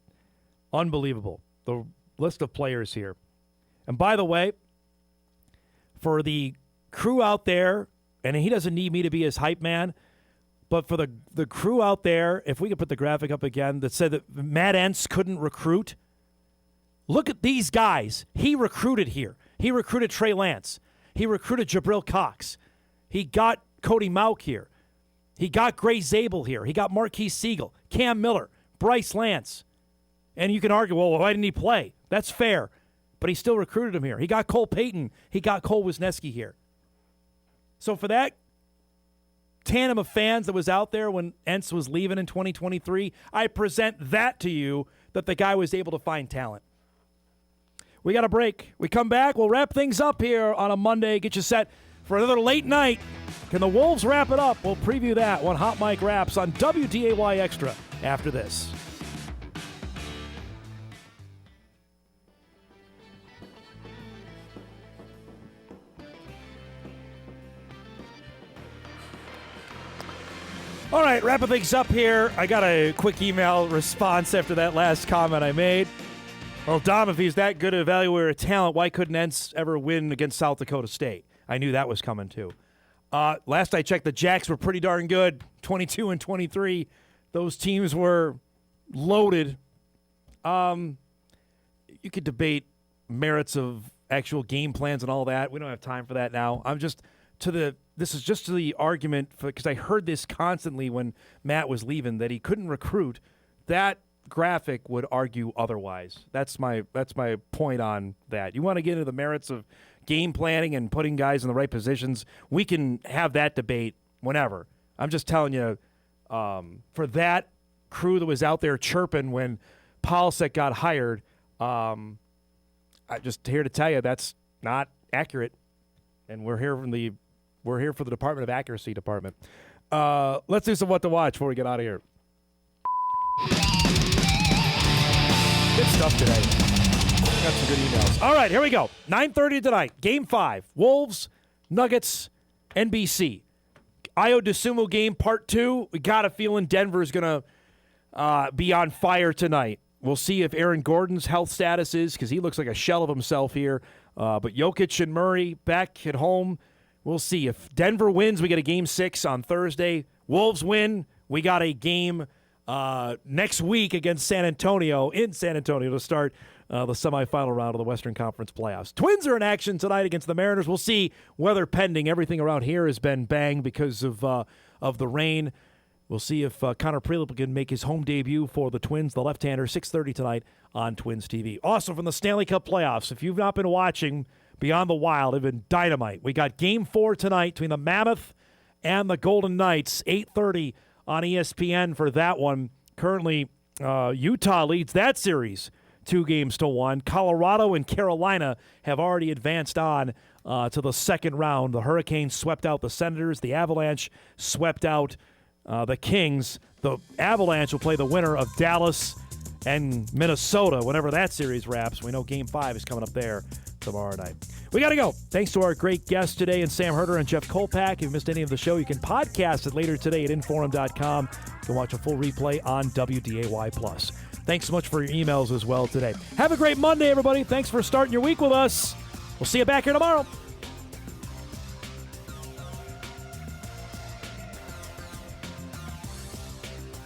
unbelievable, the list of players here. And by the way, for the crew out there, and he doesn't need me to be his hype man, but for the crew out there, if we could put the graphic up again, that said that Matt Entz couldn't recruit. Look at these guys. He recruited here. He recruited Trey Lance. He recruited Jabril Cox. He got Cody Mauk here. He got Gray Zabel here. He got Marquise Siegel, Cam Miller, Bryce Lance. And you can argue, well, why didn't he play? That's fair. But he still recruited him here. He got Cole Payton. He got Cole Wisniewski here. So for that tandem of fans that was out there when Entz was leaving in 2023, I present that to you, that the guy was able to find talent. We got a break. We come back. We'll wrap things up here on a Monday. Get you set for another late night. Can the Wolves wrap it up? We'll preview that when Hot Mike wraps on WDAY Extra after this. All right, wrapping things up here. I got a quick email response after that last comment I made. Well, Dom, if he's that good an evaluator of talent, why couldn't Entz ever win against South Dakota State? I knew that was coming too. Last I checked, the Jacks were pretty darn good, 22 and 23. Those teams were loaded. You could debate merits of actual game plans and all that. We don't have time for that now. This is just to the argument, because I heard this constantly when Matt was leaving, that he couldn't recruit. That graphic would argue otherwise. That's my point on that. You want to get into the merits of game planning and putting guys in the right positions, we can have that debate whenever. I'm just telling you, for that crew that was out there chirping when Polsek got hired, I'm just here to tell you that's not accurate. And we're here for the Department of Accuracy department. Let's do some what to watch before we get out of here. Good stuff today. Got some good emails. All right, here we go. 9:30 tonight. Game 5. Wolves, Nuggets, NBC. Ayo Dosunmu game part 2. We got a feeling Denver's going to be on fire tonight. We'll see if Aaron Gordon's health status is, because he looks like a shell of himself here. But Jokic and Murray back at home. We'll see. If Denver wins, we get a game 6 on Thursday. Wolves win, we got a game next week against San Antonio, in San Antonio, to start the semifinal round of the Western Conference playoffs. Twins are in action tonight against the Mariners. We'll see, weather pending. Everything around here has been banged because of the rain. We'll see if Connor Prelip can make his home debut for the Twins, the left-hander, 6:30 tonight on Twins TV. Also from the Stanley Cup playoffs, if you've not been watching Beyond the Wild, they've been dynamite. We got Game 4 tonight between the Mammoth and the Golden Knights, 8:30 on ESPN for that one. Currently, Utah leads that series 2-1. Colorado and Carolina have already advanced on to the second round. The Hurricanes swept out the Senators. The Avalanche swept out the Kings. The Avalanche will play the winner of Dallas and Minnesota whenever that series wraps. We know Game 5 is coming up there tomorrow night. We got to go. Thanks to our great guests today, and Sam Herder and Jeff Kolpack. If you missed any of the show, you can podcast it later today at inforum.com. You can watch a full replay on WDAY+. Thanks so much for your emails as well today. Have a great Monday, everybody. Thanks for starting your week with us. We'll see you back here tomorrow.